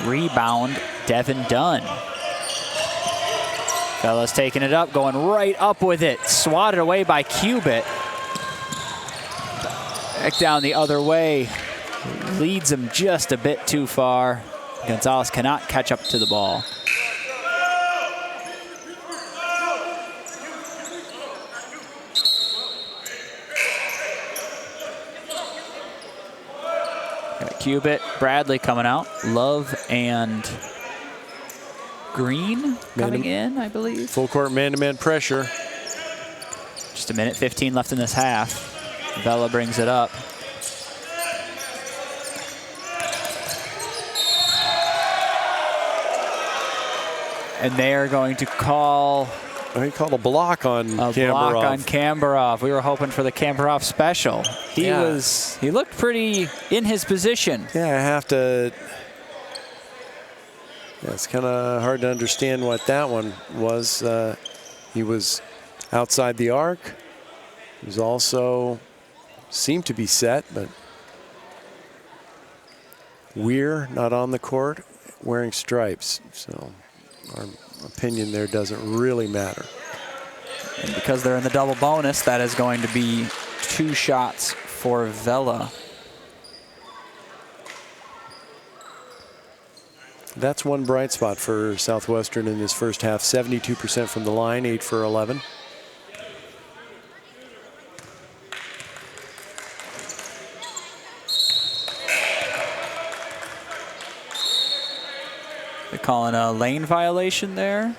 Speaker 1: Rebound, Devin Dunn. Fella's taking it up, going right up with it. Swatted away by Cubit. Back down the other way. Leads him just a bit too far. Gonzalez cannot catch up to the ball. Got Cubit, Bradley coming out. Love and Green coming in, I believe.
Speaker 2: Full court man-to-man pressure.
Speaker 1: Just a minute 15 left in this half. Vela brings it up. And they are going to call...
Speaker 2: He called a block on Kambarov.
Speaker 1: A block on Kambarov. We were hoping for the Kambarov special. He looked pretty in his position.
Speaker 2: Yeah, I have to... Yeah, it's kind of hard to understand what that one was. He was outside the arc. He was also seemed to be set, but Weir not on the court, wearing stripes. So our opinion there doesn't really matter.
Speaker 1: And because they're in the double bonus, that is going to be 2 shots for Vela.
Speaker 2: That's one bright spot for Southwestern in this first half. 72% from the line, 8 for 11.
Speaker 1: They're calling a lane violation there.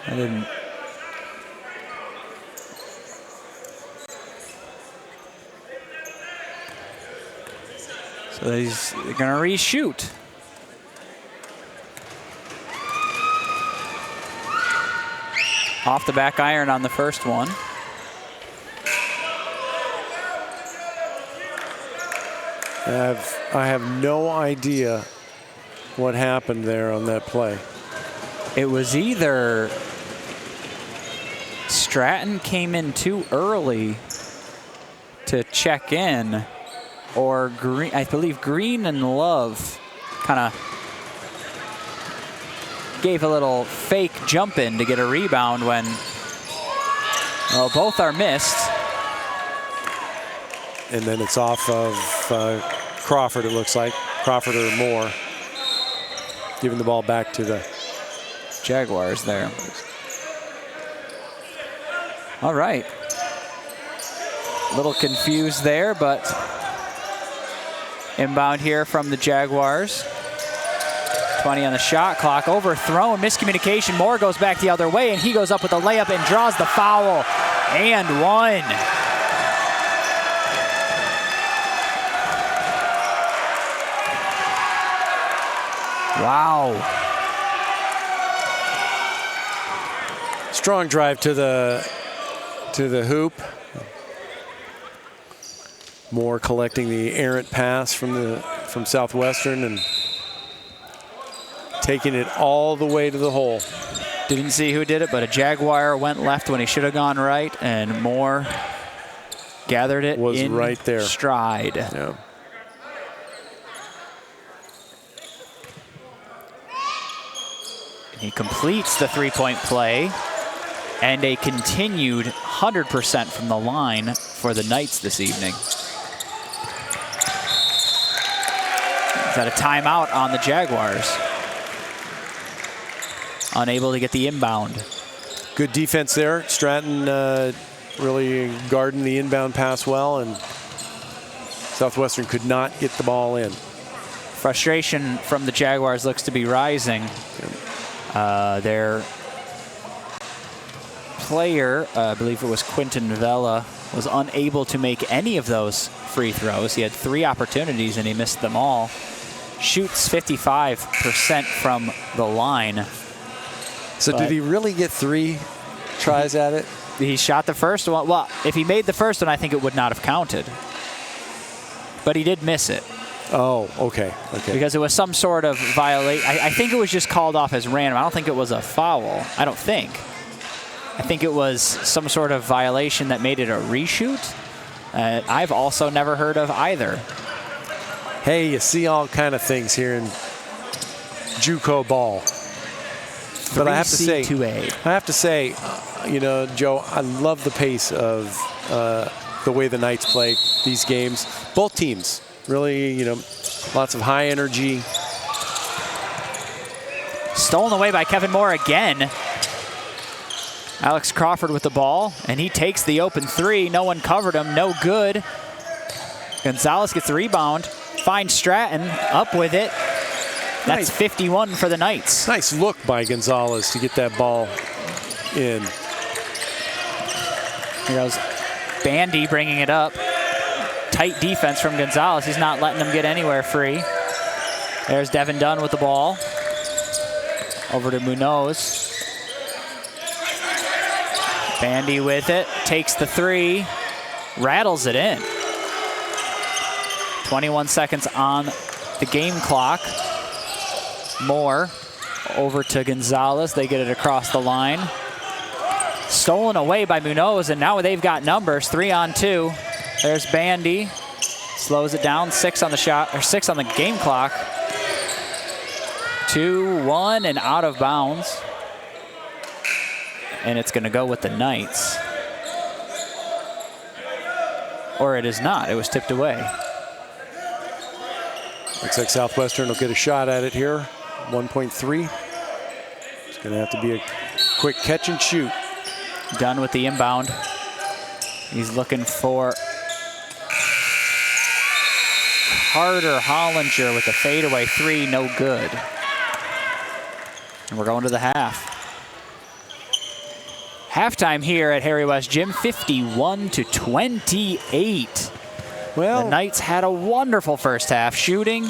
Speaker 1: I didn't. So they're going to reshoot. Off the back iron on the first one.
Speaker 2: I have no idea what happened there on that play.
Speaker 1: It was either Stratton came in too early to check in, or Green, I believe Green and Love kind of gave a little fake jump in to get a rebound when, well, both are missed.
Speaker 2: And then it's off of Crawford, it looks like. Crawford or Moore. Giving the ball back to the
Speaker 1: Jaguars there. All right. A little confused there, but inbound here from the Jaguars. 20 on the shot clock. Overthrown, miscommunication. Moore goes back the other way, and he goes up with a layup and draws the foul. And one. Wow.
Speaker 2: strong drive to the hoop. Moore collecting the errant pass from Southwestern and taking it all the way to the hole.
Speaker 1: Didn't see who did it, but a Jaguar went left when he should have gone right, and Moore gathered it in
Speaker 2: right there.
Speaker 1: Stride.
Speaker 2: Yeah.
Speaker 1: He completes the three-point play. And a continued 100% from the line for the Knights this evening. Is that a timeout on the Jaguars? Unable to get the inbound.
Speaker 2: Good defense there. Stratton really guarding the inbound pass well, and Southwestern could not get the ball in.
Speaker 1: Frustration from the Jaguars looks to be rising. Their player, I believe it was Quinton Vela, was unable to make any of those free throws. He had 3 opportunities and he missed them all. Shoots 55% from the line.
Speaker 2: So did he really get 3 tries at it?
Speaker 1: He shot the first one. Well, if he made the first one, I think it would not have counted. But he did miss it.
Speaker 2: Oh, okay.
Speaker 1: Because it was some sort of violation. I think it was just called off as random. I don't think it was a foul. I don't think. I think it was some sort of violation that made it a reshoot. I've also never heard of either.
Speaker 2: Hey, you see all kind of things here in JUCO ball. But I have to say, you know, Joe, I love the pace of the way the Knights play these games. Both teams, really, you know, lots of high energy.
Speaker 1: Stolen away by Kevin Moore again. Alex Crawford with the ball, and he takes the open 3. No one covered him, no good. Gonzalez gets the rebound, finds Stratton, up with it. That's 51 for the Knights.
Speaker 2: Nice look by Gonzalez to get that ball in.
Speaker 1: Here goes Bandy bringing it up. Tight defense from Gonzalez. He's not letting him get anywhere free. There's Devin Dunn with the ball. Over to Munoz. Bandy with it, takes the 3, rattles it in. 21 seconds on the game clock. Moore over to Gonzalez. They get it across the line. Stolen away by Munoz, and now they've got numbers. 3-on-2. There's Bandy. Slows it down. 6 on the shot, or 6 on the game clock. 2-1 and out of bounds. And it's going to go with the Knights. Or it is not. It was tipped away.
Speaker 2: Looks like Southwestern will get a shot at it here. 1.3. It's going to have to be a quick catch and shoot.
Speaker 1: Done with the inbound. He's looking for Carter Hollinger with a fadeaway 3, no good. And we're going to the half. Halftime here at Harry West Gym, 51-28.
Speaker 2: Well,
Speaker 1: the Knights had a wonderful first half. Shooting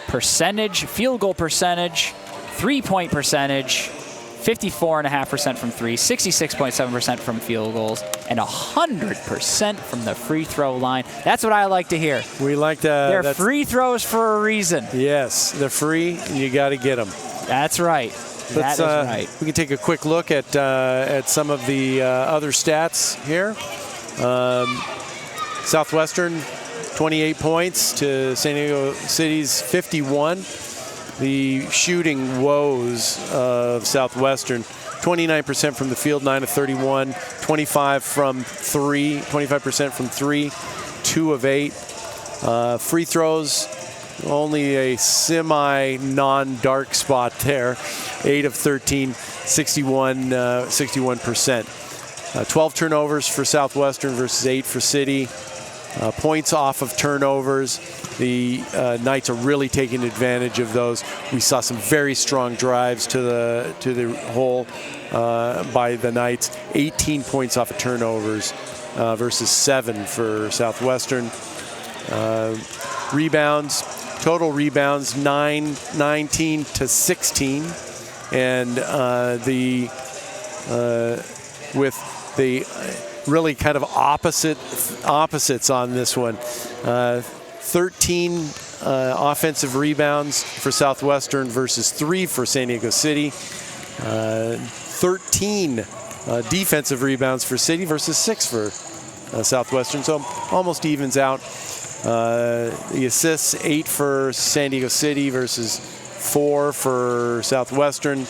Speaker 1: percentage, field goal percentage, 3-point percentage, 54.5% from 3, 66.7% from field goals, and 100% from the free throw line. That's what I like to hear.
Speaker 2: We like that.
Speaker 1: They're free throws for a reason.
Speaker 2: Yes, they're free, and you got to get them.
Speaker 1: That's right. That is right.
Speaker 2: We can take a quick look at some of the other stats here. Southwestern, 28 points to San Diego City's 51. The shooting woes of Southwestern, 29% from the field, 9 of 31, 25% from 3, 2 of 8. Free throws, only a semi-non-dark spot there. 8 of 13, 61%. 12 turnovers for Southwestern versus 8 for City. Points off of turnovers. The Knights are really taking advantage of those. We saw some very strong drives to the hole by the Knights. 18 points off of turnovers versus 7 for Southwestern. Rebounds, total rebounds, 19-16. And with the really kind of opposites on this one. 13 offensive rebounds for Southwestern versus 3 for San Diego City. 13 defensive rebounds for City versus 6 for Southwestern. So almost evens out. The assists, 8 for San Diego City versus 4 for Southwestern.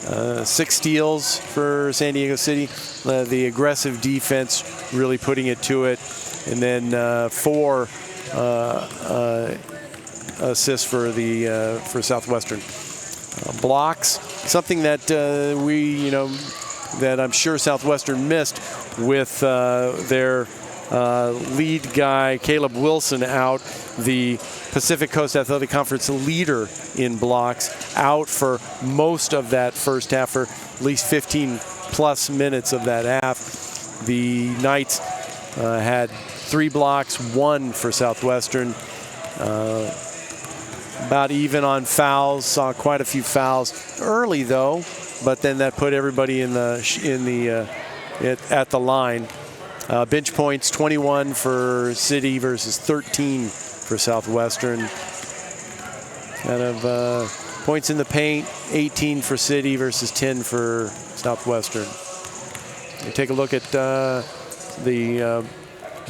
Speaker 2: 6 steals for San Diego City. The aggressive defense really putting it to it. And then 4 assists for Southwestern. Blocks, something that that I'm sure Southwestern missed with their lead guy Caleb Wilson out, the Pacific Coast Athletic Conference leader in blocks, out for most of that first half, for at least 15 plus minutes of that half. The Knights had 3 blocks, 1 for Southwestern. About even on fouls, saw quite a few fouls early though, but then that put everybody at the line. Bench points, 21 for City versus 13 for Southwestern. Kind of points in the paint, 18 for City versus 10 for Southwestern. We take a look at the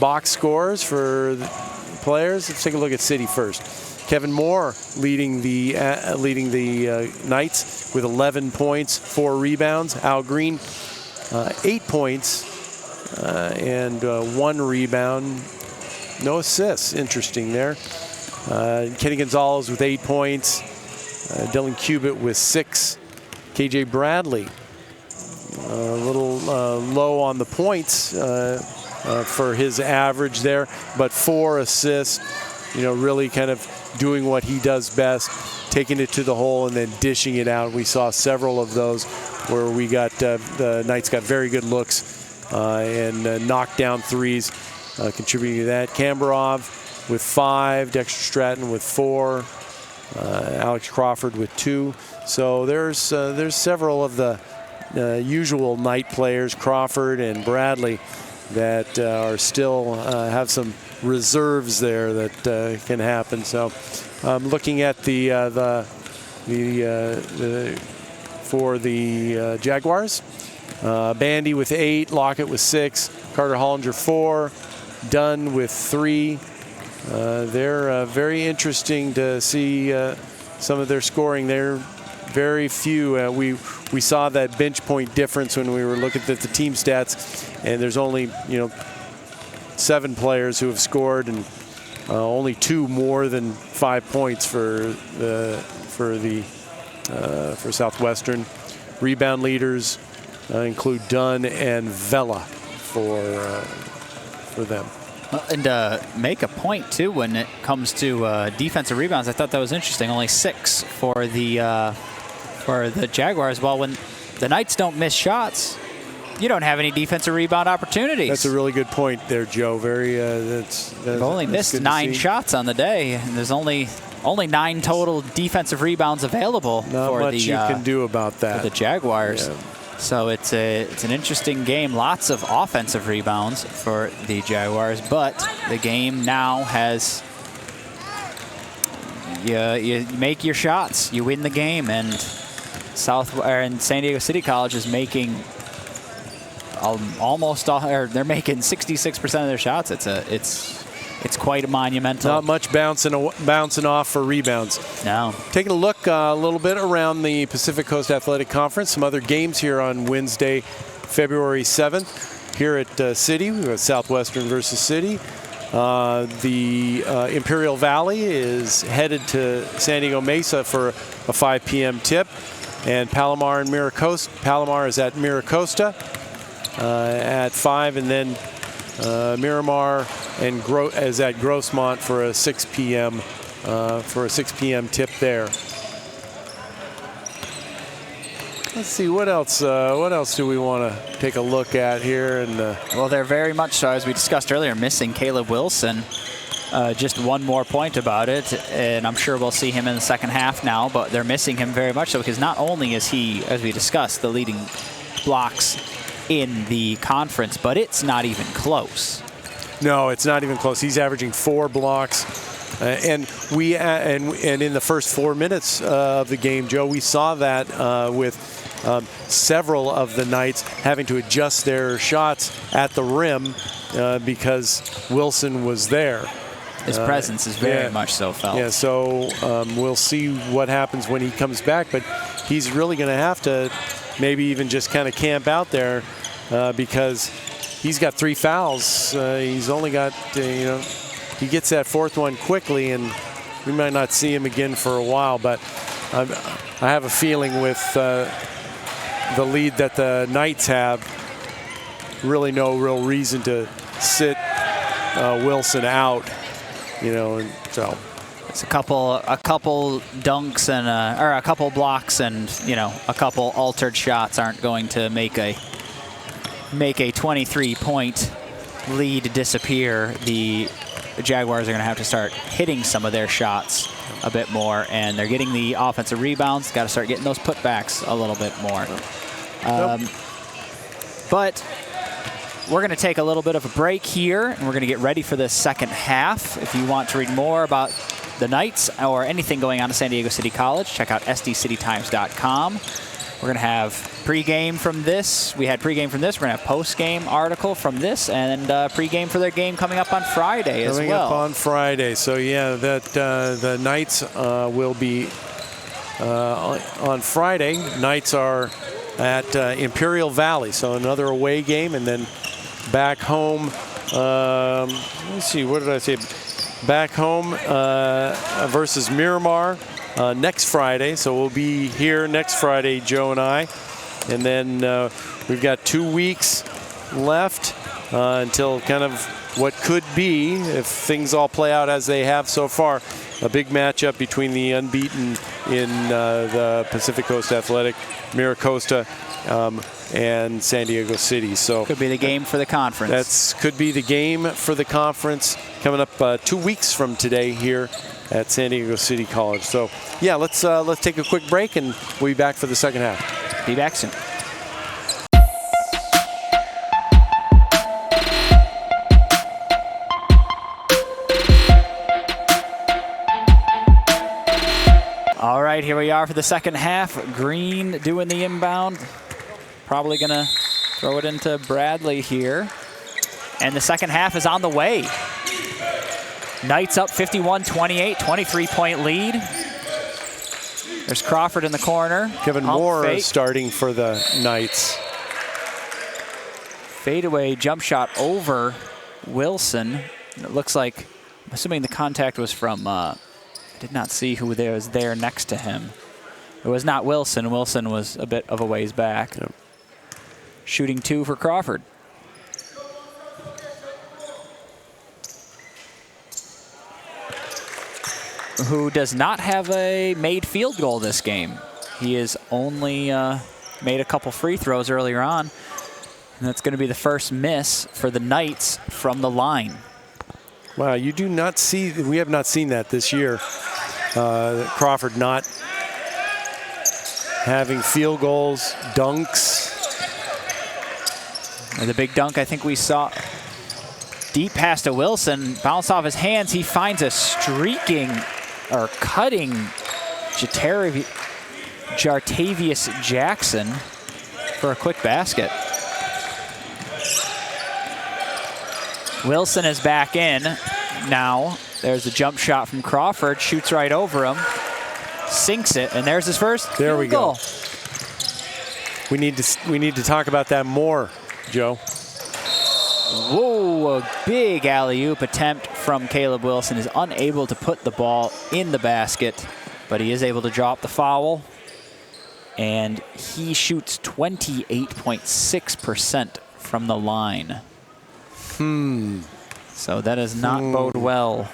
Speaker 2: box scores for the players. Let's take a look at City first. Kevin Moore leading the Knights with 11 points, 4 rebounds. Al Green, 8 points and 1 rebound. No assists. Interesting there. Kenny Gonzalez with 8 points. Dylan Cubitt with 6. KJ Bradley, a little low on the points for his average there, but 4 assists. Really kind of doing what he does best, taking it to the hole and then dishing it out. We saw several of those where we got the Knights got very good looks and knocked down threes, contributing to that. Kambarov with 5, Dexter Stratton with 4, Alex Crawford with 2. So there's several of the usual Knight players, Crawford and Bradley, that are still have some reserves there that can happen. So looking at for the Jaguars, Bandy with 8, Lockett with 6, Carter Hollinger 4, Dunn with 3. They're very interesting to see some of their scoring. They're very few. We saw that bench point difference when we were looking at the team stats, and there's only 7 players who have scored, and only 2 more than 5 points for Southwestern. Rebound leaders include Dunn and Vela for them.
Speaker 1: And make a point too when it comes to defensive rebounds. I thought that was interesting. Only 6 for the Jaguars. Well, when the Knights don't miss shots, you don't have any defensive rebound opportunities.
Speaker 2: That's a really good point there, Joe. They've
Speaker 1: only missed 9 shots on the day, and there's only 9 total defensive rebounds available.
Speaker 2: Not
Speaker 1: for
Speaker 2: much
Speaker 1: the,
Speaker 2: you can do about that.
Speaker 1: For the Jaguars. Yeah. So it's an interesting game. Lots of offensive rebounds for the Jaguars, but the game now has you make your shots, you win the game, and San Diego City College is making almost all, or they're making 66% of their shots. It's quite a monumental.
Speaker 2: Not much bouncing off for rebounds.
Speaker 1: No.
Speaker 2: Taking a look a little bit around the Pacific Coast Athletic Conference. Some other games here on Wednesday, February 7th. Here at City, we have Southwestern versus City. The Imperial Valley is headed to San Diego Mesa for a 5 p.m. tip. And Palomar and Miracosta. Palomar is at Miracosta at 5, and then Miramar and is at Grossmont for a 6 p.m. Tip there. Let's see what else. What else do we want to take a look at here? And
Speaker 1: well, they're very much so, as we discussed earlier, missing Caleb Wilson. Just one more point about it, and I'm sure we'll see him in the second half now, but they're missing him very much so, because not only is he, as we discussed, the leading blocks in the conference, but it's not even close.
Speaker 2: No, it's not even close. He's averaging 4 blocks. And in the first 4 minutes of the game, Joe, we saw that with several of the Knights having to adjust their shots at the rim because Wilson was there.
Speaker 1: His presence is very much so felt.
Speaker 2: Yeah, so we'll see what happens when he comes back, but he's really going to have to maybe even just kind of camp out there because he's got 3 fouls. He's only got, he gets that 4th one quickly, and we might not see him again for a while, but I have a feeling with the lead that the Knights have, really no real reason to sit Wilson out, and so.
Speaker 1: It's a couple dunks and or a couple blocks and a couple altered shots aren't going to make a 23-point lead disappear. The Jaguars are going to have to start hitting some of their shots a bit more, and they're getting the offensive rebounds. Got to start getting those putbacks a little bit more. But we're going to take a little bit of a break here, and we're going to get ready for the second half. If you want to read more about the Knights or anything going on at San Diego City College, check out sdcitytimes.com. We're going to have pregame from this. We had pregame from this. We're going to have postgame article from this, and pregame for their game coming up on Friday as well.
Speaker 2: Coming up on Friday. So, yeah, the Knights will be on Friday. Knights are at Imperial Valley, so another away game, and then back home. Let's see, what did I say? Back home versus Miramar next Friday. So we'll be here next Friday, Joe and I. And then we've got 2 weeks left until kind of what could be, if things all play out as they have so far, a big matchup between the unbeaten in the Pacific Coast Athletic, Miracosta, and San Diego City. So
Speaker 1: could be the game for the conference.
Speaker 2: That's could be the game for the conference coming up 2 weeks from today here at San Diego City College. So yeah, let's take a quick break, and we'll be back for the second half.
Speaker 1: Be back soon. All right, here we are for the second half. Green doing the inbound. Probably going to throw it into Bradley here. And the second half is on the way. Knights up 51-28, 23-point lead. There's Crawford in the corner.
Speaker 2: Kevin Moore is starting for the Knights.
Speaker 1: Fadeaway jump shot over Wilson. It looks like, I'm assuming the contact was from, I did not see who there was there next to him. It was not Wilson. Wilson was a bit of a ways back.
Speaker 2: Yep.
Speaker 1: Shooting 2 for Crawford. Who does not have a made field goal this game. He has only made a couple free throws earlier on. And that's going to be the first miss for the Knights from the line.
Speaker 2: Wow, you do not see, we have not seen that this year. Crawford not having field goals, dunks.
Speaker 1: And the big dunk I think we saw deep pass to Wilson, bounced off his hands. He finds a streaking or cutting Jartavius Jackson for a quick basket. Wilson is back in now. There's a jump shot from Crawford, shoots right over him, sinks it, and there's his first
Speaker 2: There we go.
Speaker 1: goal.
Speaker 2: We need to talk about that more, Joe.
Speaker 1: Whoa, a big alley-oop attempt from Caleb Wilson is unable to put the ball in the basket, but he is able to drop the foul, and he shoots 28.6% from the line. So that does not bode well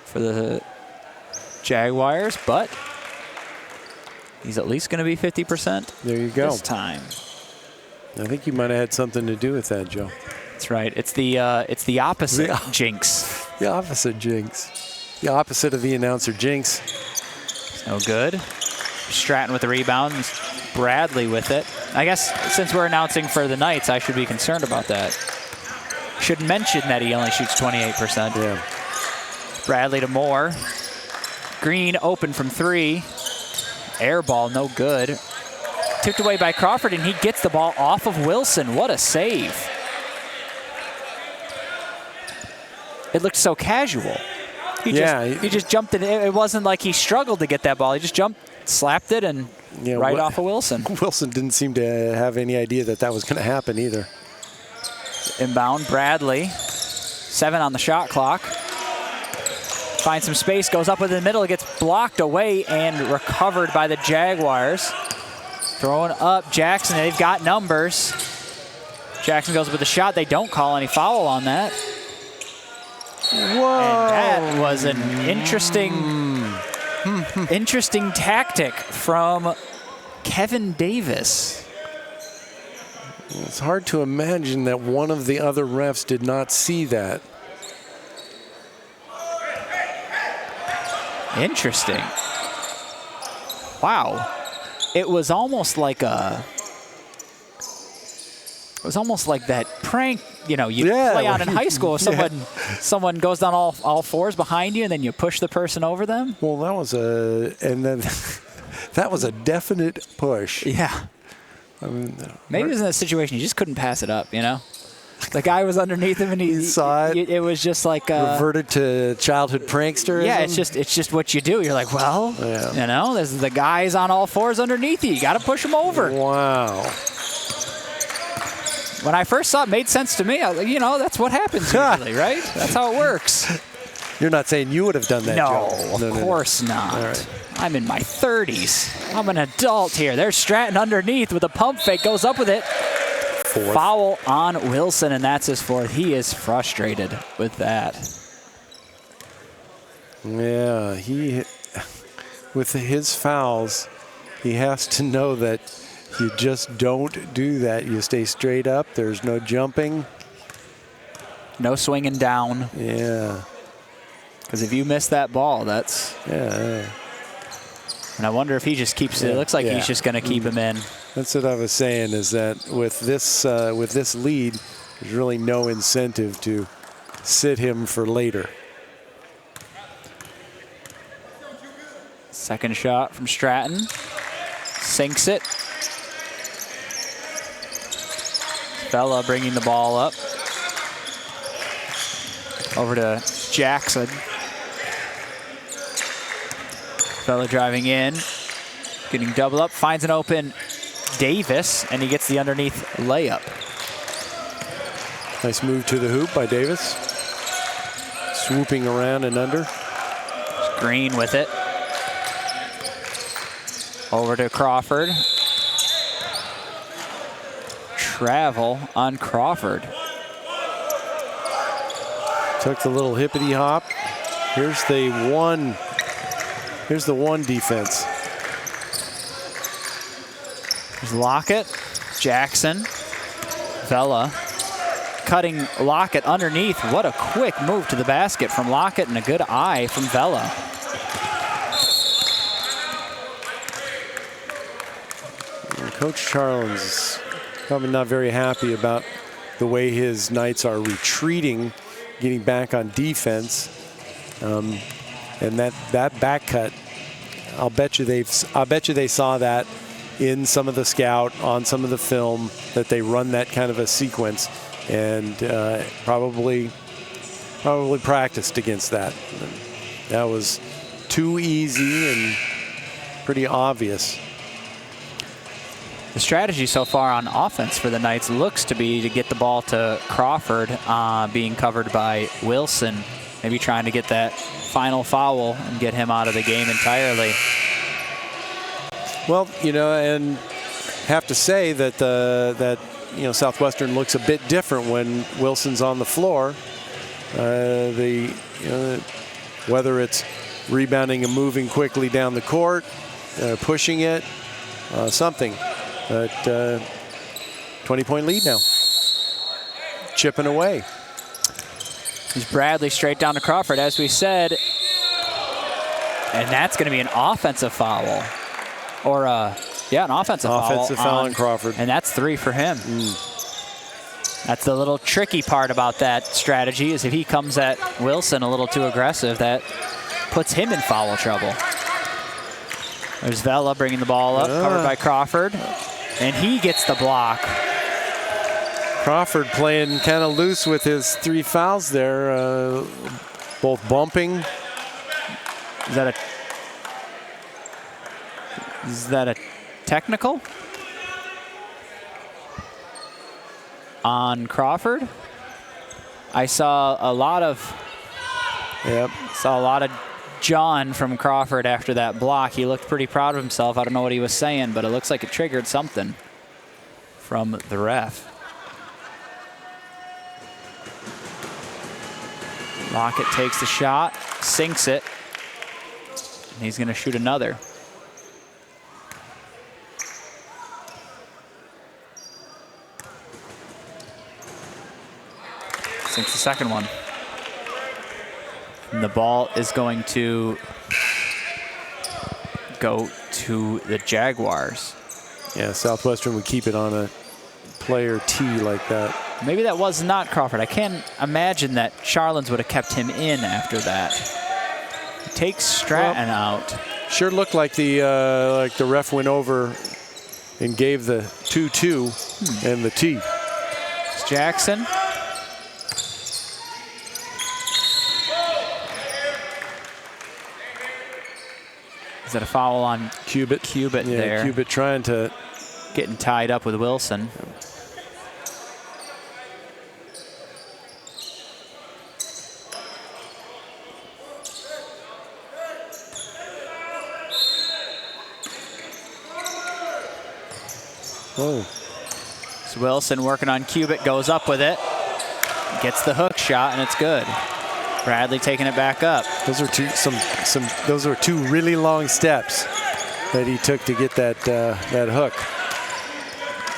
Speaker 1: for the Jaguars, but he's at least going to be 50%.
Speaker 2: There you go.
Speaker 1: This time.
Speaker 2: I think you might have had something to do with that, Joe.
Speaker 1: That's right. It's the opposite jinx.
Speaker 2: The opposite jinx. The opposite of the announcer jinx.
Speaker 1: No good. Stratton with the rebound. Bradley with it. I guess since we're announcing for the Knights, I should be concerned about that. Should mention that he only shoots 28%.
Speaker 2: Yeah.
Speaker 1: Bradley to Moore. Green open from 3. Air ball, no good. Tipped away by Crawford, and he gets the ball off of Wilson. What a save. It looked so casual. He just jumped it. It wasn't like he struggled to get that ball. He just jumped, slapped it, and right off of Wilson.
Speaker 2: Wilson didn't seem to have any idea that was going to happen either.
Speaker 1: Inbound, Bradley. 7 on the shot clock. Finds some space, goes up in the middle, gets blocked away and recovered by the Jaguars. Throwing up Jackson, they've got numbers. Jackson goes with the shot. They don't call any foul on that.
Speaker 2: Whoa.
Speaker 1: And that was an interesting tactic from Kevin Davis.
Speaker 2: It's hard to imagine that one of the other refs did not see that.
Speaker 1: Interesting. Wow. It was almost like that prank, you play on in high school. If someone goes down all fours behind you and then you push the person over them.
Speaker 2: Well, that was a definite push.
Speaker 1: Yeah. Maybe it was in a situation you just couldn't pass it up, The guy was underneath him and he
Speaker 2: saw it.
Speaker 1: It was just like
Speaker 2: reverted to childhood prankster.
Speaker 1: Yeah, it's just what you do. You're like, well, there's the guys on all fours underneath you. You got to push them over.
Speaker 2: Wow.
Speaker 1: When I first saw it, made sense to me. I was like, that's what happens usually, right? That's how it works.
Speaker 2: You're not saying you would have done that,
Speaker 1: No,
Speaker 2: Joe.
Speaker 1: of course not.
Speaker 2: All right.
Speaker 1: I'm in my 30s. I'm an adult here. There's Stratton underneath with a pump fake, goes up with it.
Speaker 2: Fourth.
Speaker 1: Foul on Wilson, and that's his 4th. He is frustrated with that.
Speaker 2: Yeah, with his fouls, he has to know that you just don't do that. You stay straight up. There's no jumping.
Speaker 1: No swinging down.
Speaker 2: Yeah.
Speaker 1: Because if you miss that ball, that's...
Speaker 2: Yeah.
Speaker 1: And I wonder if he just keeps it. It looks like he's just going to keep him in.
Speaker 2: That's what I was saying, is that with this lead, there's really no incentive to sit him for later.
Speaker 1: Second shot from Stratton. Sinks it. Bella bringing the ball up. Over to Jackson. Bella driving in. Getting double up. Finds an open Davis, and he gets the underneath layup.
Speaker 2: Nice move to the hoop by Davis. Swooping around and under.
Speaker 1: Green with it. Over to Crawford. Travel on Crawford.
Speaker 2: Took the little hippity hop. Here's the one defense.
Speaker 1: There's Lockett, Jackson, Vela. Cutting Lockett underneath. What a quick move to the basket from Lockett and a good eye from Vela.
Speaker 2: Coach Charlens is probably not very happy about the way his Knights are retreating, getting back on defense, and that back cut. I'll bet you they saw that in some of the scout, on some of the film, that they run that kind of a sequence, and probably practiced against that. That was too easy and pretty obvious.
Speaker 1: The strategy so far on offense for the Knights looks to be to get the ball to Crawford, being covered by Wilson. Maybe trying to get that final foul and get him out of the game entirely.
Speaker 2: Well, and have to say that Southwestern looks a bit different when Wilson's on the floor. Whether it's rebounding and moving quickly down the court, pushing it, something. But 20-point lead now. Chipping away.
Speaker 1: Here's Bradley straight down to Crawford, as we said. And that's going to be an offensive foul. Or, an offensive foul.
Speaker 2: Offensive foul on Crawford.
Speaker 1: And that's 3 for him. That's the little tricky part about that strategy, is if he comes at Wilson a little too aggressive, that puts him in foul trouble. There's Vela bringing the ball up, covered by Crawford. And he gets the block.
Speaker 2: Crawford playing kind of loose with his 3 fouls there, both bumping
Speaker 1: Is that a technical on Crawford? I saw a lot of John from Crawford after that block. He looked pretty proud of himself. I don't know what he was saying, but it looks like it triggered something from the ref. Lockett takes the shot, sinks it, and he's going to shoot another. Sinks the second one. And the ball is going to go to the Jaguars.
Speaker 2: Yeah, Southwestern would keep it on a player tee like that.
Speaker 1: Maybe that was not Crawford. I can't imagine that Charlens would have kept him in after that. He takes Stratton out.
Speaker 2: Sure looked like the ref went over and gave the 2-2 and the tee.
Speaker 1: It's Jackson. Is that a foul on
Speaker 2: Cubitt?
Speaker 1: Cubitt there.
Speaker 2: Cubitt trying to...
Speaker 1: Getting tied up with Wilson.
Speaker 2: Oh.
Speaker 1: So Wilson working on Cubitt, goes up with it. Gets the hook shot, and it's good. Bradley taking it back up.
Speaker 2: Those are those were two really long steps that he took to get that hook.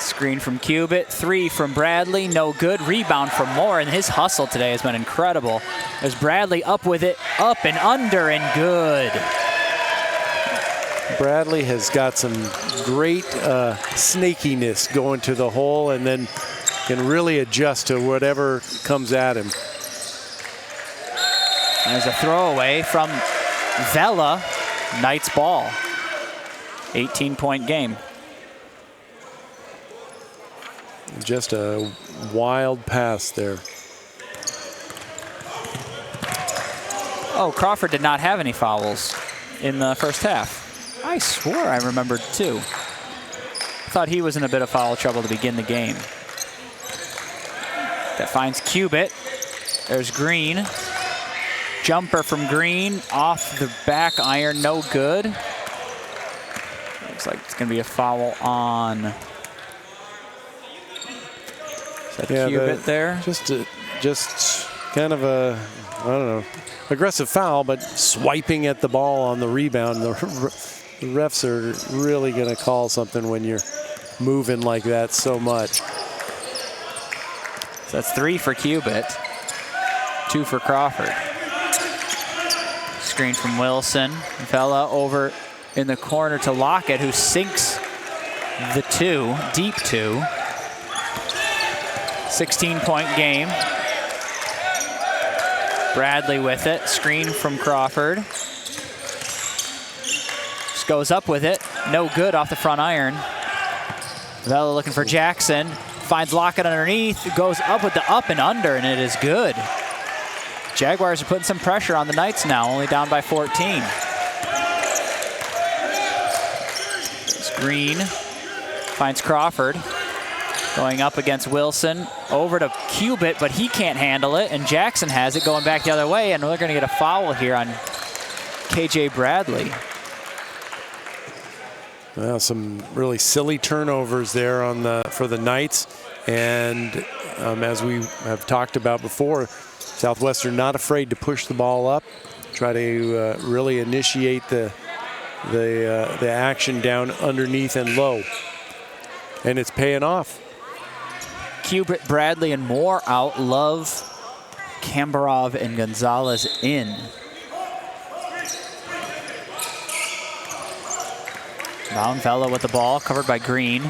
Speaker 1: Screen from Cubitt, 3 from Bradley, no good. Rebound from Moore, and his hustle today has been incredible. There's Bradley up with it, up and under, and good.
Speaker 2: Bradley has got some great snakiness going to the hole, and then can really adjust to whatever comes at him.
Speaker 1: There's a throwaway from Vela. Knights ball. 18-point game.
Speaker 2: Just a wild pass there.
Speaker 1: Oh, Crawford did not have any fouls in the first half. I swore I remembered 2. Thought he was in a bit of foul trouble to begin the game. That finds Cubitt. There's Green. Jumper from Green off the back iron, no good. Looks like it's going to be a foul on. Is that Cubitt there?
Speaker 2: Just kind of a, I don't know, aggressive foul, but swiping at the ball on the rebound. The refs are really going to call something when you're moving like that so much.
Speaker 1: So that's 3 for Cubitt, 2 for Crawford. Screen from Wilson. Vela over in the corner to Lockett, who sinks the 2, deep 2. 16-point game. Bradley with it. Screen from Crawford. Just goes up with it. No good off the front iron. Vela looking for Jackson. Finds Lockett underneath. Goes up with the up and under, and it is good. Jaguars are putting some pressure on the Knights now, only down by 14. There's Green. Finds Crawford. Going up against Wilson. Over to Cubitt, but he can't handle it, and Jackson has it going back the other way, and we're going to get a foul here on KJ Bradley.
Speaker 2: Well, some really silly turnovers there for the Knights, and as we have talked about before, Southwestern not afraid to push the ball up, try to really initiate the action down underneath and low, and it's paying off.
Speaker 1: Cubitt, Bradley, and Moore out. Love, Kambarov, and Gonzalez in. Brown Vela with the ball, covered by Green.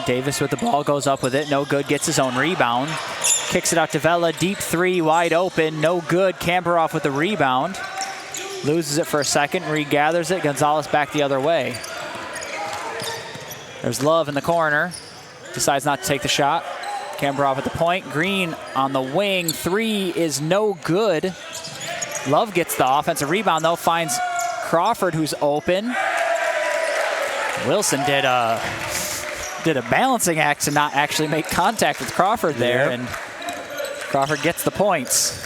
Speaker 1: Davis with the ball, goes up with it, no good, gets his own rebound. Kicks it out to Vela, deep 3, wide open, no good. Kambarov with the rebound. Loses it for a second, regathers it, Gonzalez back the other way. There's Love in the corner, decides not to take the shot. Camberov at the point. Green on the wing. 3 is no good. Love gets the offensive rebound, though. Finds Crawford, who's open. Wilson did a balancing act to not actually make contact with Crawford there, and Crawford gets the points.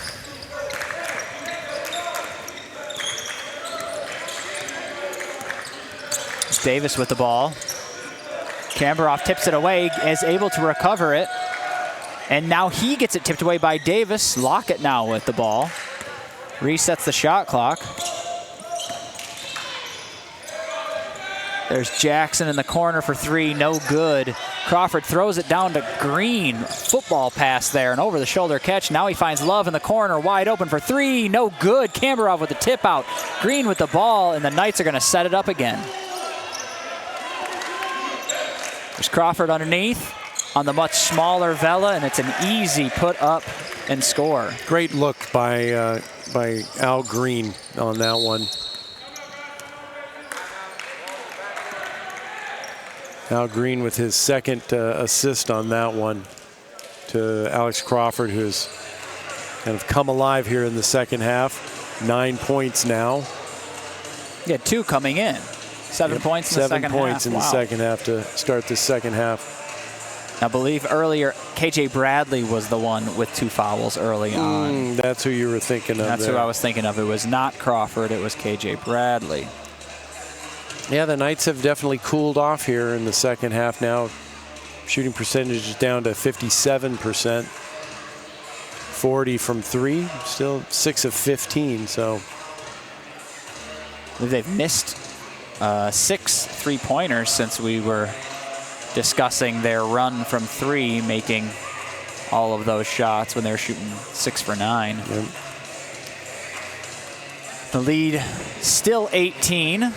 Speaker 1: It's Davis with the ball. Camberov tips it away, is able to recover it, and now he gets it tipped away by Davis. Lockett now with the ball. Resets the shot clock. There's Jackson in the corner for 3, no good. Crawford throws it down to Green. Football pass there, an over-the-shoulder catch. Now he finds Love in the corner, wide open for 3, no good. Camberov with the tip out. Green with the ball, and the Knights are going to set it up again. There's Crawford underneath on the much smaller Vela, and it's an easy put up and score.
Speaker 2: Great look by Al Green on that one. Al Green with his second assist on that one to Alex Crawford, who's kind of come alive here in the second half. 9 points now.
Speaker 1: Yeah, 2 coming in. 7 points in the second half.
Speaker 2: 7 points in the second half to start the second half.
Speaker 1: I believe earlier KJ Bradley was the one with 2 fouls early on.
Speaker 2: That's who you were thinking of.
Speaker 1: That's
Speaker 2: there.
Speaker 1: who I was thinking of. It was not Crawford, it was KJ Bradley.
Speaker 2: Yeah, the Knights have definitely cooled off here in the second half now. Shooting percentage is down to 57%. 40 from 3, still 6 of 15, so.
Speaker 1: They've missed 6 3-pointers since we were discussing their run from 3, making all of those shots when they were shooting 6 for 9.
Speaker 2: Yep.
Speaker 1: The lead still 18.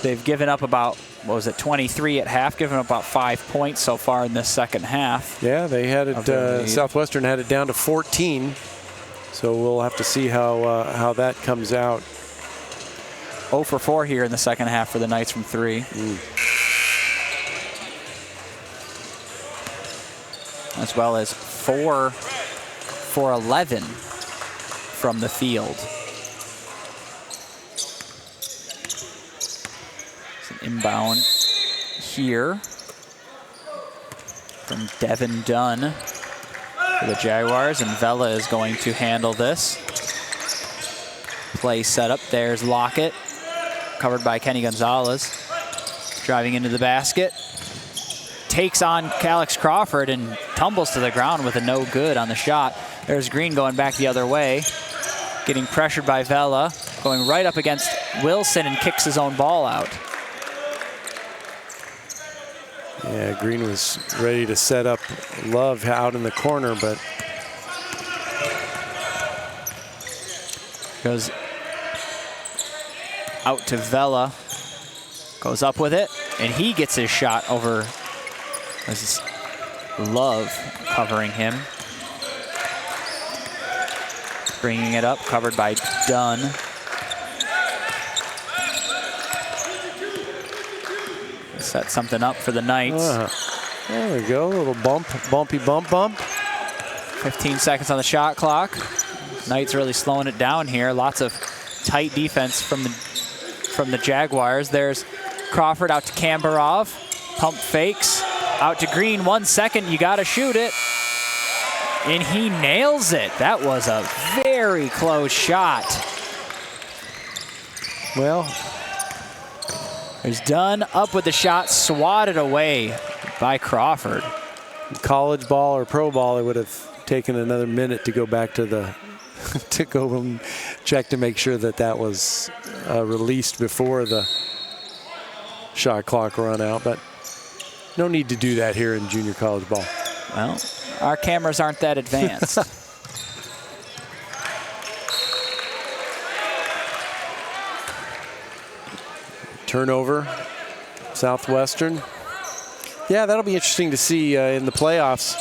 Speaker 1: They've given up about, 23 at half, given up about 5 points so far in this second half.
Speaker 2: Yeah, they had it, Southwestern had it down to 14. So we'll have to see how that comes out.
Speaker 1: 0 for 4 here in the second half for the Knights from 3. As well as 4 for 11 from the field. Inbound here from Devin Dunn for the Jaguars, and Vela is going to handle this. Play set up. There's Lockett, covered by Kenny Gonzalez. Driving into the basket. Takes on Alex Crawford and tumbles to the ground with a no good on the shot. There's Green going back the other way. Getting pressured by Vela. Going right up against Wilson and kicks his own ball out.
Speaker 2: Yeah, Green was ready to set up Love out in the corner, but
Speaker 1: goes out to Vela, goes up with it, and he gets his shot over. This is Love covering him. Bringing it up, covered by Dunn. Set something up for the Knights.
Speaker 2: There we go, a little bumpy bump.
Speaker 1: 15 seconds on the shot clock. Knights really slowing it down here. Lots of tight defense from the Jaguars. There's Crawford out to Camberov. Pump fakes. Out to Green, 1 second, you gotta shoot it. And he nails it. That was a very close shot.
Speaker 2: Well,
Speaker 1: there's Dunn up with the shot, swatted away by Crawford.
Speaker 2: College ball or pro ball, it would have taken another minute to go back to the to go and check to make sure that was released before the shot clock run out, but no need to do that here in junior college ball.
Speaker 1: Well, our cameras aren't that advanced.
Speaker 2: Turnover, Southwestern. Yeah, that'll be interesting to see in the playoffs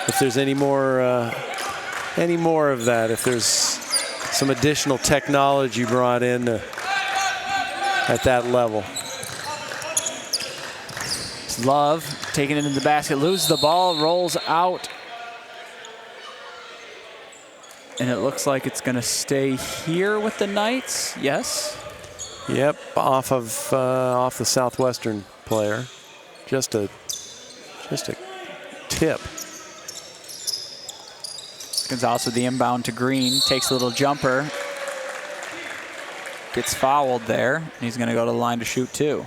Speaker 2: if there's any more of that. If there's some additional technology brought in at that level.
Speaker 1: Love taking it into the basket, loses the ball, rolls out. And it looks like it's going to stay here with the Knights. Yes.
Speaker 2: Yep, off the Southwestern player. Just a tip.
Speaker 1: Gonzalez with the inbound to Green, takes a little jumper. Gets fouled there, and he's going to go to the line to shoot two.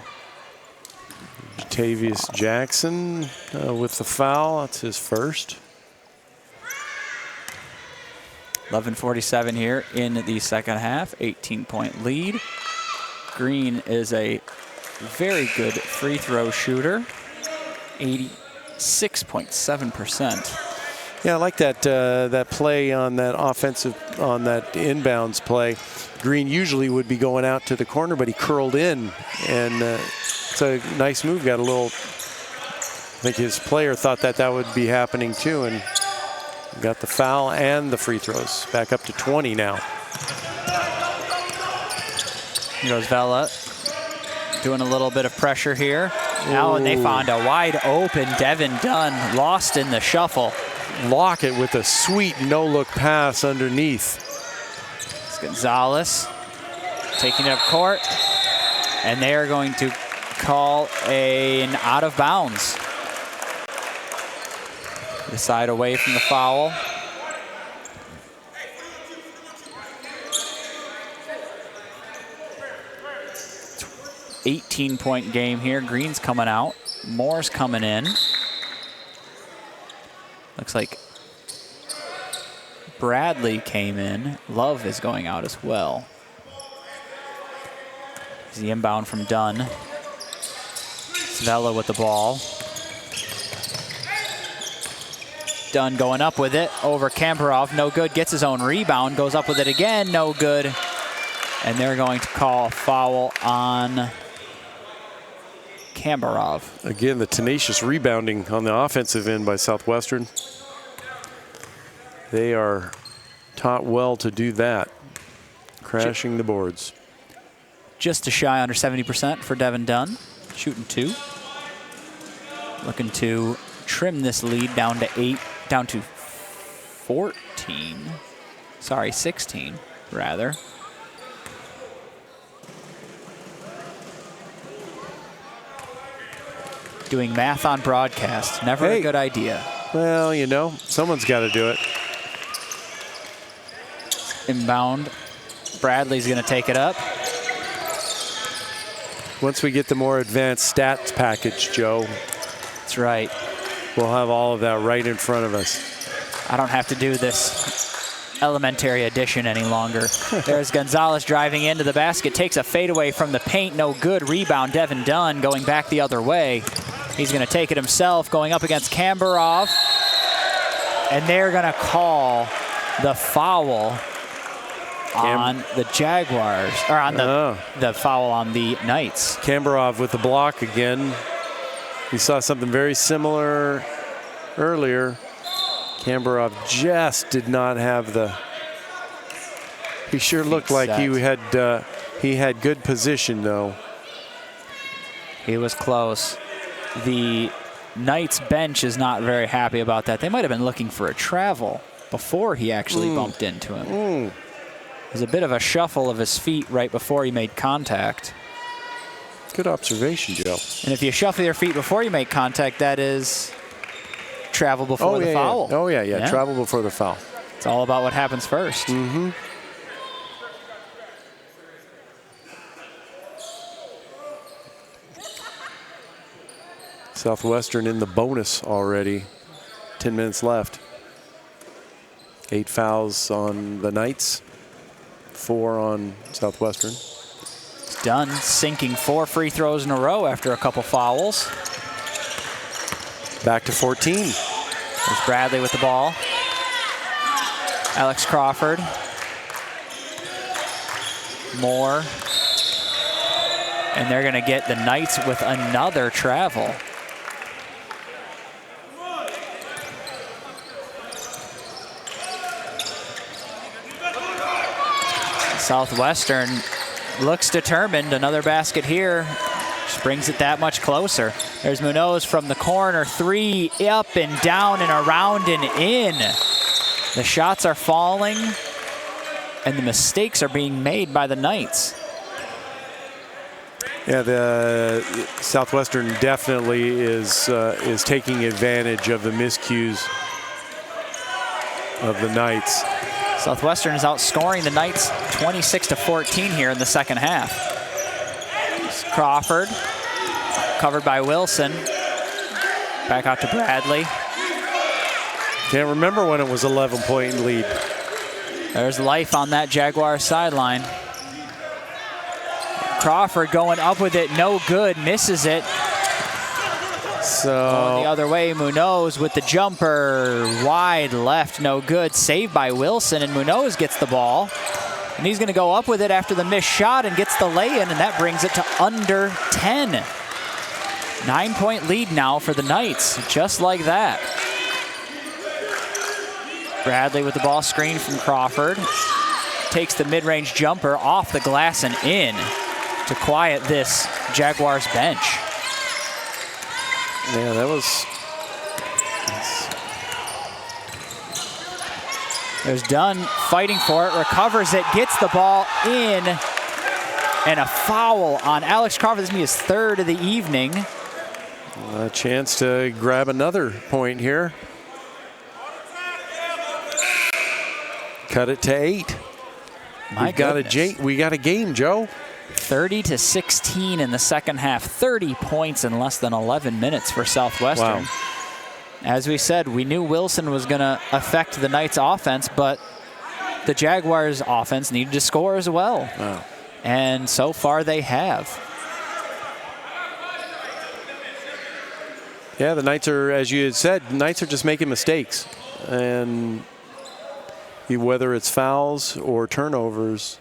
Speaker 2: Jatavius Jackson with the foul. That's his first.
Speaker 1: 11:47 here in the second half, 18-point lead. Green is a very good free throw shooter, 86.7%.
Speaker 2: Yeah, I like that that play on that inbounds play. Green usually would be going out to the corner, but he curled in, and it's a nice move. Got a little. I think his player thought that would be happening too, and got the foul and the free throws. Back up to 20 now.
Speaker 1: Here goes Vela, doing a little bit of pressure here. Now, and they found a wide open Devin Dunn, lost in the shuffle.
Speaker 2: Lockett with a sweet no-look pass underneath.
Speaker 1: It's Gonzalez taking it up court, and they are going to call an out of bounds. The side away from the foul. $18-point game here. Green's coming out. Moore's coming in. Looks like Bradley came in. Love is going out as well. He's the inbound from Dunn. Svella with the ball. Dunn going up with it over Kamperov. No good. Gets his own rebound. Goes up with it again. No good. And they're going to call a foul on Kamperov.
Speaker 2: Again, the tenacious rebounding on the offensive end by Southwestern. They are taught well to do that, crashing the boards.
Speaker 1: Just a shy under 70% for Devin Dunn, shooting two. Looking to trim this lead down to 14. Sorry, 16 rather. Doing math on broadcast, never a good idea.
Speaker 2: Well, you know, someone's got to do it.
Speaker 1: Inbound. Bradley's going to take it up.
Speaker 2: Once we get the more advanced stats package, Joe.
Speaker 1: That's right.
Speaker 2: We'll have all of that right in front of us.
Speaker 1: I don't have to do this elementary addition any longer. There's Gonzalez driving into the basket, takes a fadeaway from the paint, no good. Rebound, Devin Dunn going back the other way. He's going to take it himself, going up against Kamperov. And they're going to call the foul on the Jaguars, or on the foul on the Knights.
Speaker 2: Kamperov with the block again. We saw something very similar earlier. Kamperov just did not have the. He sure looked like he had good position though.
Speaker 1: He was close. The Knights bench is not very happy about that. They might have been looking for a travel before he actually bumped into him. There's a bit of a shuffle of his feet right before he made contact.
Speaker 2: Good observation, Joe.
Speaker 1: And if you shuffle your feet before you make contact, that is travel before the foul.
Speaker 2: Yeah. Oh, yeah, travel before the foul.
Speaker 1: It's all about what happens first.
Speaker 2: Mm-hmm. Southwestern in the bonus already. 10 minutes left. 8 fouls on the Knights. 4 on Southwestern.
Speaker 1: Dunn sinking 4 free throws in a row after a couple fouls.
Speaker 2: Back to 14.
Speaker 1: There's Bradley with the ball. Alex Crawford. Moore. And they're going to get the Knights with another travel. Southwestern looks determined. Another basket here. Just Just brings it that much closer. There's Munoz from the corner. 3 up and down and around and in. The shots are falling, and the mistakes are being made by the Knights.
Speaker 2: Yeah, the Southwestern definitely is taking advantage of the miscues of the Knights.
Speaker 1: Southwestern is outscoring the Knights 26-14 here in the second half. Crawford, covered by Wilson. Back out to Bradley.
Speaker 2: Can't remember when it was 11-point lead.
Speaker 1: There's life on that Jaguar sideline. Crawford going up with it, no good, misses it.
Speaker 2: So
Speaker 1: going the other way, Munoz with the jumper, wide left, no good. Saved by Wilson, and Munoz gets the ball. And he's gonna go up with it after the missed shot and gets the lay-in, and that brings it to under 10. 9-point lead now for the Knights, just like that. Bradley with the ball screen from Crawford. Takes the mid-range jumper off the glass and in to quiet this Jaguars bench.
Speaker 2: Yeah, that was...
Speaker 1: There's Dunn fighting for it, recovers it, gets the ball in, and a foul on Alex Crawford. This will be his 3rd of the evening.
Speaker 2: A chance to grab another point here. Cut it to 8. We got a game, Joe.
Speaker 1: 30-16 in the second half. 30 points in less than 11 minutes for Southwestern.
Speaker 2: Wow.
Speaker 1: As we said, we knew Wilson was going to affect the Knights' offense, but the Jaguars' offense needed to score as well.
Speaker 2: Wow.
Speaker 1: And so far they have.
Speaker 2: Yeah, the Knights are, as you had said, the Knights are just making mistakes. And whether it's fouls or turnovers,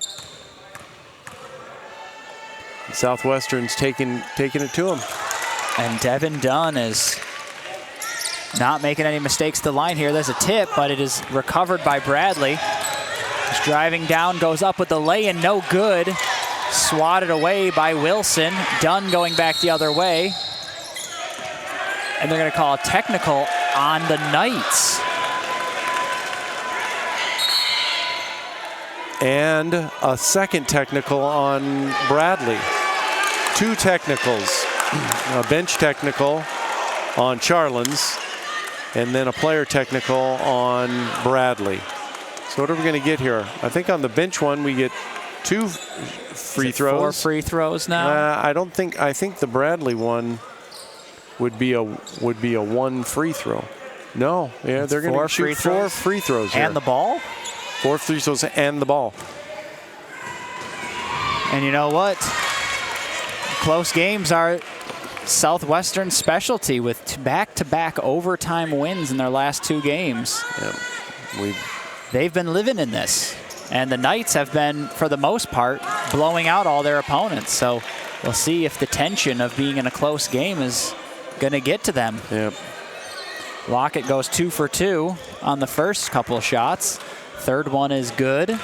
Speaker 2: Southwestern's taking it to them. And
Speaker 1: Devin Dunn is not making any mistakes to the line here. There's a tip, but it is recovered by Bradley. He's driving down, goes up with the lay-in, no good. Swatted away by Wilson. Dunn going back the other way. And they're going to call a technical on the Knights.
Speaker 2: And a second technical on Bradley. 2 technicals. A bench technical on Charlens, and then a player technical on Bradley. So what are we going to get here? I think on the bench one we get 2 free throws.
Speaker 1: 4 free throws now?
Speaker 2: I think the Bradley one would be a 1 free throw. No, yeah, they're going to shoot 4 free throws here.
Speaker 1: And the ball?
Speaker 2: 4 free throws and the ball.
Speaker 1: And you know what? Close games are Southwestern specialty with back-to-back overtime wins in their last 2 games.
Speaker 2: Yeah,
Speaker 1: they've been living in this. And the Knights have been, for the most part, blowing out all their opponents. So we'll see if the tension of being in a close game is going to get to them.
Speaker 2: Yep.
Speaker 1: Lockett goes 2 for 2 on the first couple of shots. Third one is good.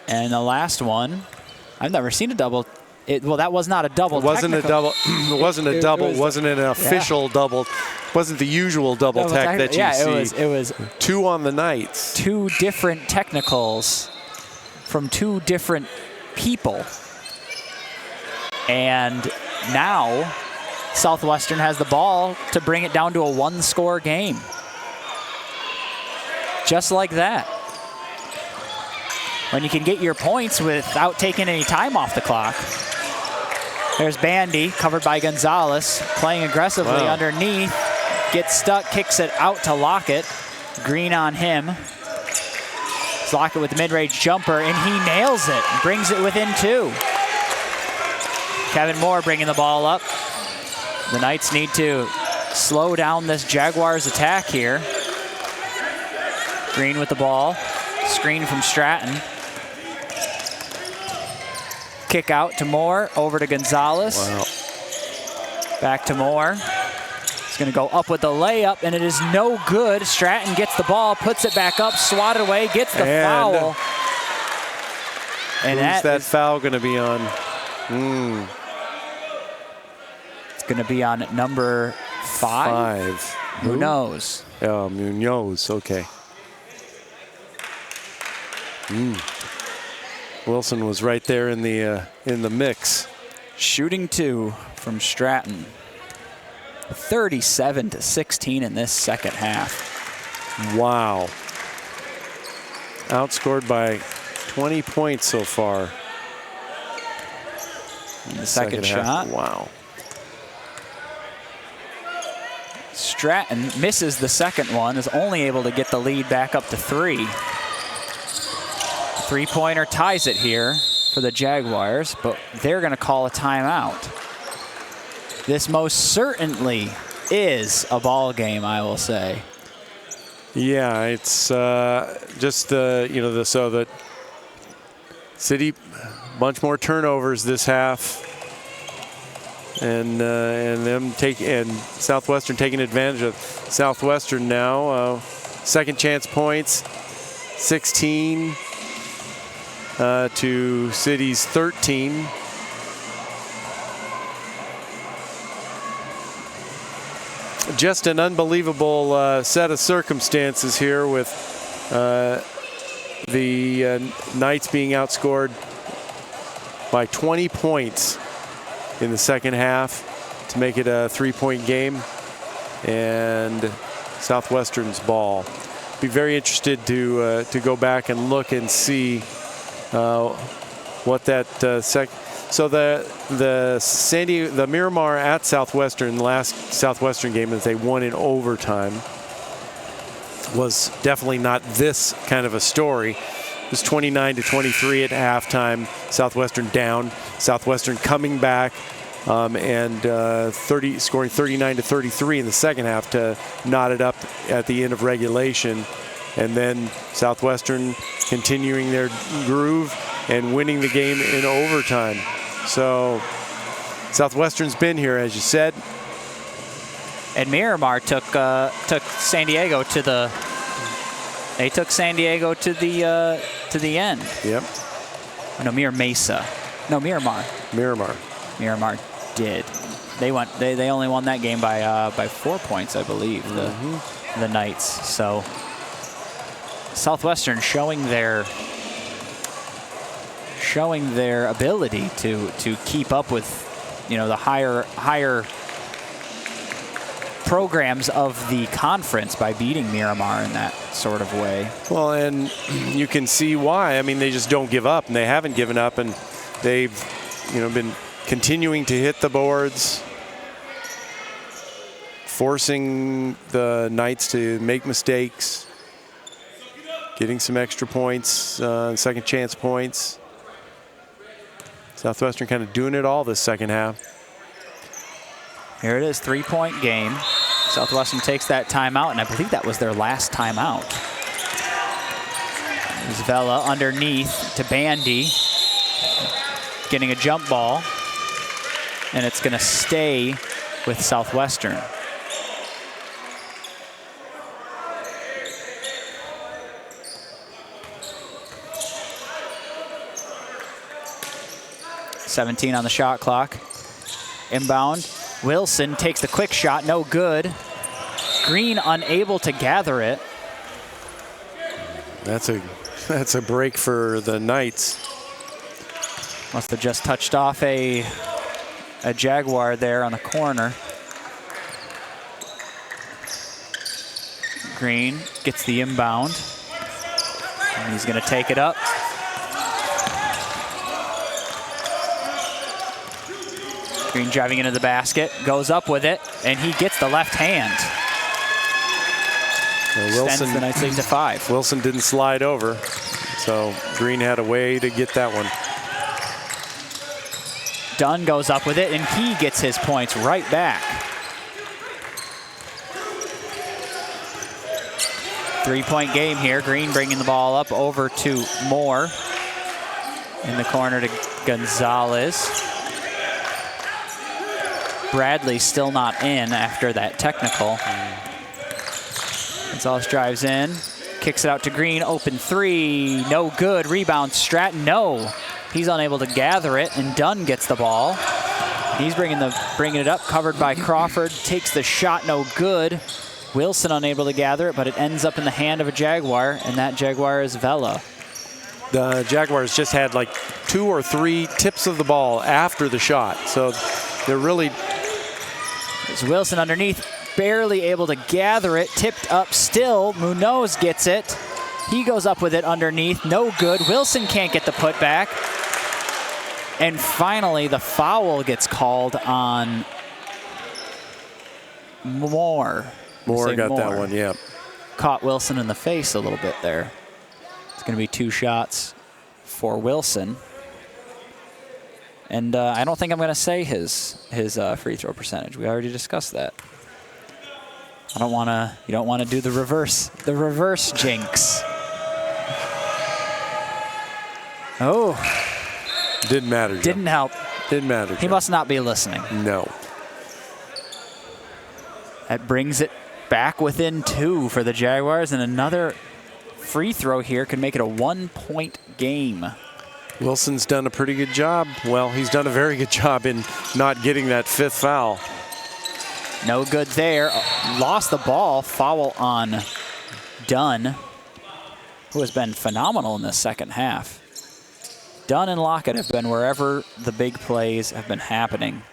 Speaker 1: And the last one, I've never seen a double. Well, that was not a double.
Speaker 2: It wasn't
Speaker 1: technical.
Speaker 2: a double. It wasn't a double. It wasn't an official double. It wasn't the usual double tech that you see.
Speaker 1: It was
Speaker 2: 2 on the Knights.
Speaker 1: 2 different technicals from 2 different people. And now Southwestern has the ball to bring it down to a 1-score game. Just like that. When you can get your points without taking any time off the clock. There's Bandy, covered by Gonzalez, playing aggressively underneath. Gets stuck, kicks it out to Lockett. Green on him. It's Lockett with the mid-range jumper, and he nails it. Brings it within 2. Kevin Moore bringing the ball up. The Knights need to slow down this Jaguars attack here. Green with the ball. Screen from Stratton. Kick out to Moore, over to Gonzalez.
Speaker 2: Wow.
Speaker 1: Back to Moore. He's going to go up with the layup, and it is no good. Stratton gets the ball, puts it back up, swatted away, gets the foul. And
Speaker 2: who's that foul going to be on?
Speaker 1: It's going to be on number 5. Who knows?
Speaker 2: Oh, Munoz. Okay. Wilson was right there in the mix.
Speaker 1: Shooting 2 from Stratton. 37-16 in this second half.
Speaker 2: Wow. Outscored by 20 points so far.
Speaker 1: In the second shot.
Speaker 2: Wow.
Speaker 1: Stratton misses the second one, is only able to get the lead back up to 3. Three-pointer ties it here for the Jaguars, but they're going to call a timeout. This most certainly is a ball game, I will say.
Speaker 2: Yeah, it's just so that City, bunch more turnovers this half, and Southwestern taking advantage of Southwestern now. Second chance points, 16 to City's 13. Just an unbelievable set of circumstances here with the Knights being outscored by 20 points in the second half to make it a 3-point game, and Southwestern's ball. Be very interested to go back and look and see what that So the Miramar at Southwestern, last Southwestern game that they won in overtime, was definitely not this kind of a story. It was 29-23 at halftime. Southwestern down. Southwestern coming back and scoring 39-33 in the second half to knot it up at the end of regulation. And then Southwestern continuing their groove and winning the game in overtime. So Southwestern's been here, as you said.
Speaker 1: And Miramar took San Diego to the. They took San Diego to the end.
Speaker 2: Yep.
Speaker 1: No, Miramar. Miramar did. They only won that game by 4 points, I believe. The Knights. So Southwestern showing their ability to keep up with, the higher programs of the conference by beating Miramar in that sort of way.
Speaker 2: Well, and you can see why. I mean, they just don't give up, and they haven't given up, and they've, been continuing to hit the boards, forcing the Knights to make mistakes, getting some extra points, second chance points. Southwestern kind of doing it all this second half.
Speaker 1: Here it is, 3-point game. Southwestern takes that timeout, and I believe that was their last timeout. There's Vela underneath to Bandy, getting a jump ball, and it's going to stay with Southwestern. .17 on the shot clock. Inbound. Wilson takes the quick shot, no good. Green unable to gather it.
Speaker 2: That's a break for the Knights.
Speaker 1: Must have just touched off a Jaguar there on the corner. Green gets the inbound. And he's going to take it up. Green driving into the basket, goes up with it, and he gets the left hand. Extends the Knights lead to 5.
Speaker 2: Wilson didn't slide over, so Green had a way to get that one.
Speaker 1: Dunn goes up with it, and he gets his points right back. 3-point game here. Green bringing the ball up over to Moore. In the corner to Gonzalez. Bradley still not in after that technical. Gonzalez drives in, kicks it out to Green, open 3, no good. Rebound Stratton, no. He's unable to gather it, and Dunn gets the ball. He's bringing it up, covered by Crawford. Takes the shot, no good. Wilson unable to gather it, but it ends up in the hand of a Jaguar, and that Jaguar is Vela.
Speaker 2: The Jaguars just had like 2 or 3 tips of the ball after the shot, so they're really...
Speaker 1: There's Wilson underneath, barely able to gather it, tipped up still. Munoz gets it. He goes up with it underneath, no good. Wilson can't get the putback. And finally, the foul gets called on Moore.
Speaker 2: Moore got that one, yeah.
Speaker 1: Caught Wilson in the face a little bit there. It's going to be 2 shots for Wilson. And I don't think I'm going to say his free throw percentage. We already discussed that. I don't want to. You don't want to do the reverse jinx. Oh.
Speaker 2: Didn't matter, Joe.
Speaker 1: Didn't help.
Speaker 2: Didn't matter, Joe.
Speaker 1: He must not be listening.
Speaker 2: No.
Speaker 1: That brings it back within 2 for the Jaguars, and another free throw here could make it a 1-point game.
Speaker 2: Wilson's done a pretty good job. Well, he's done a very good job in not getting that 5th foul.
Speaker 1: No good there. Lost the ball. Foul on Dunn, who has been phenomenal in this second half. Dunn and Lockett have been wherever the big plays have been happening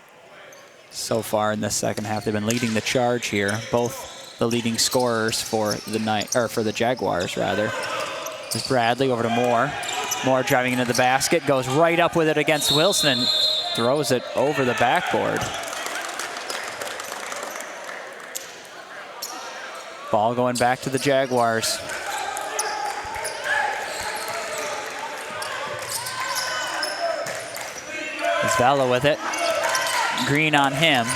Speaker 1: so far in this second half. They've been leading the charge here. Both the leading scorers for the Jaguars, rather. There's Bradley over to Moore. Moore driving into the basket, goes right up with it against Wilson and throws it over the backboard. Ball going back to the Jaguars. Vela with it. Green on him.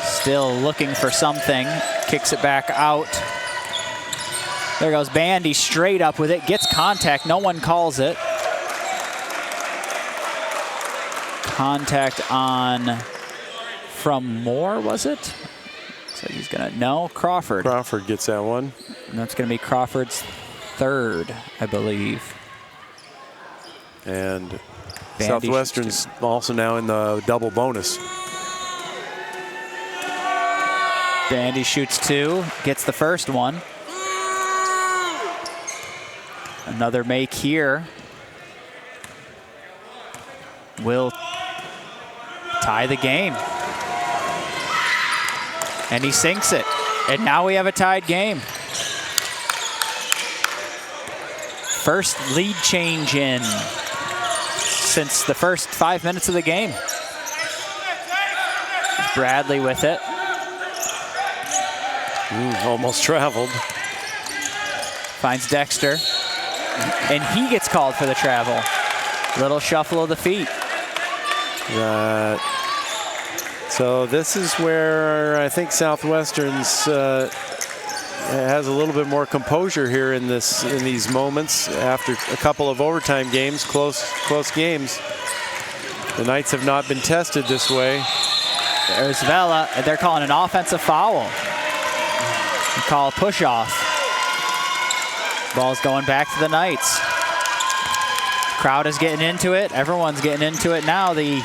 Speaker 1: Still looking for something. Kicks it back out. There goes Bandy straight up with it. Gets contact. No one calls it. Contact on from Moore, was it? So he's gonna, no, Crawford.
Speaker 2: Crawford gets that one.
Speaker 1: And that's gonna be Crawford's 3rd, I believe.
Speaker 2: And
Speaker 1: Bandy
Speaker 2: Southwestern's also now in the double bonus.
Speaker 1: Bandy shoots 2, gets the first one. Another make here. Will tie the game. And he sinks it. And now we have a tied game. First lead change in since the first 5 minutes of the game. Bradley with it.
Speaker 2: Almost traveled.
Speaker 1: Finds Dexter. And he gets called for the travel. Little shuffle of the feet.
Speaker 2: So this is where I think Southwestern's has a little bit more composure here in these moments after a couple of overtime games, close games. The Knights have not been tested this way.
Speaker 1: There's Vela, and they're calling an offensive foul. They call a push off. Ball's going back to the Knights. Crowd is getting into it. Everyone's getting into it now. The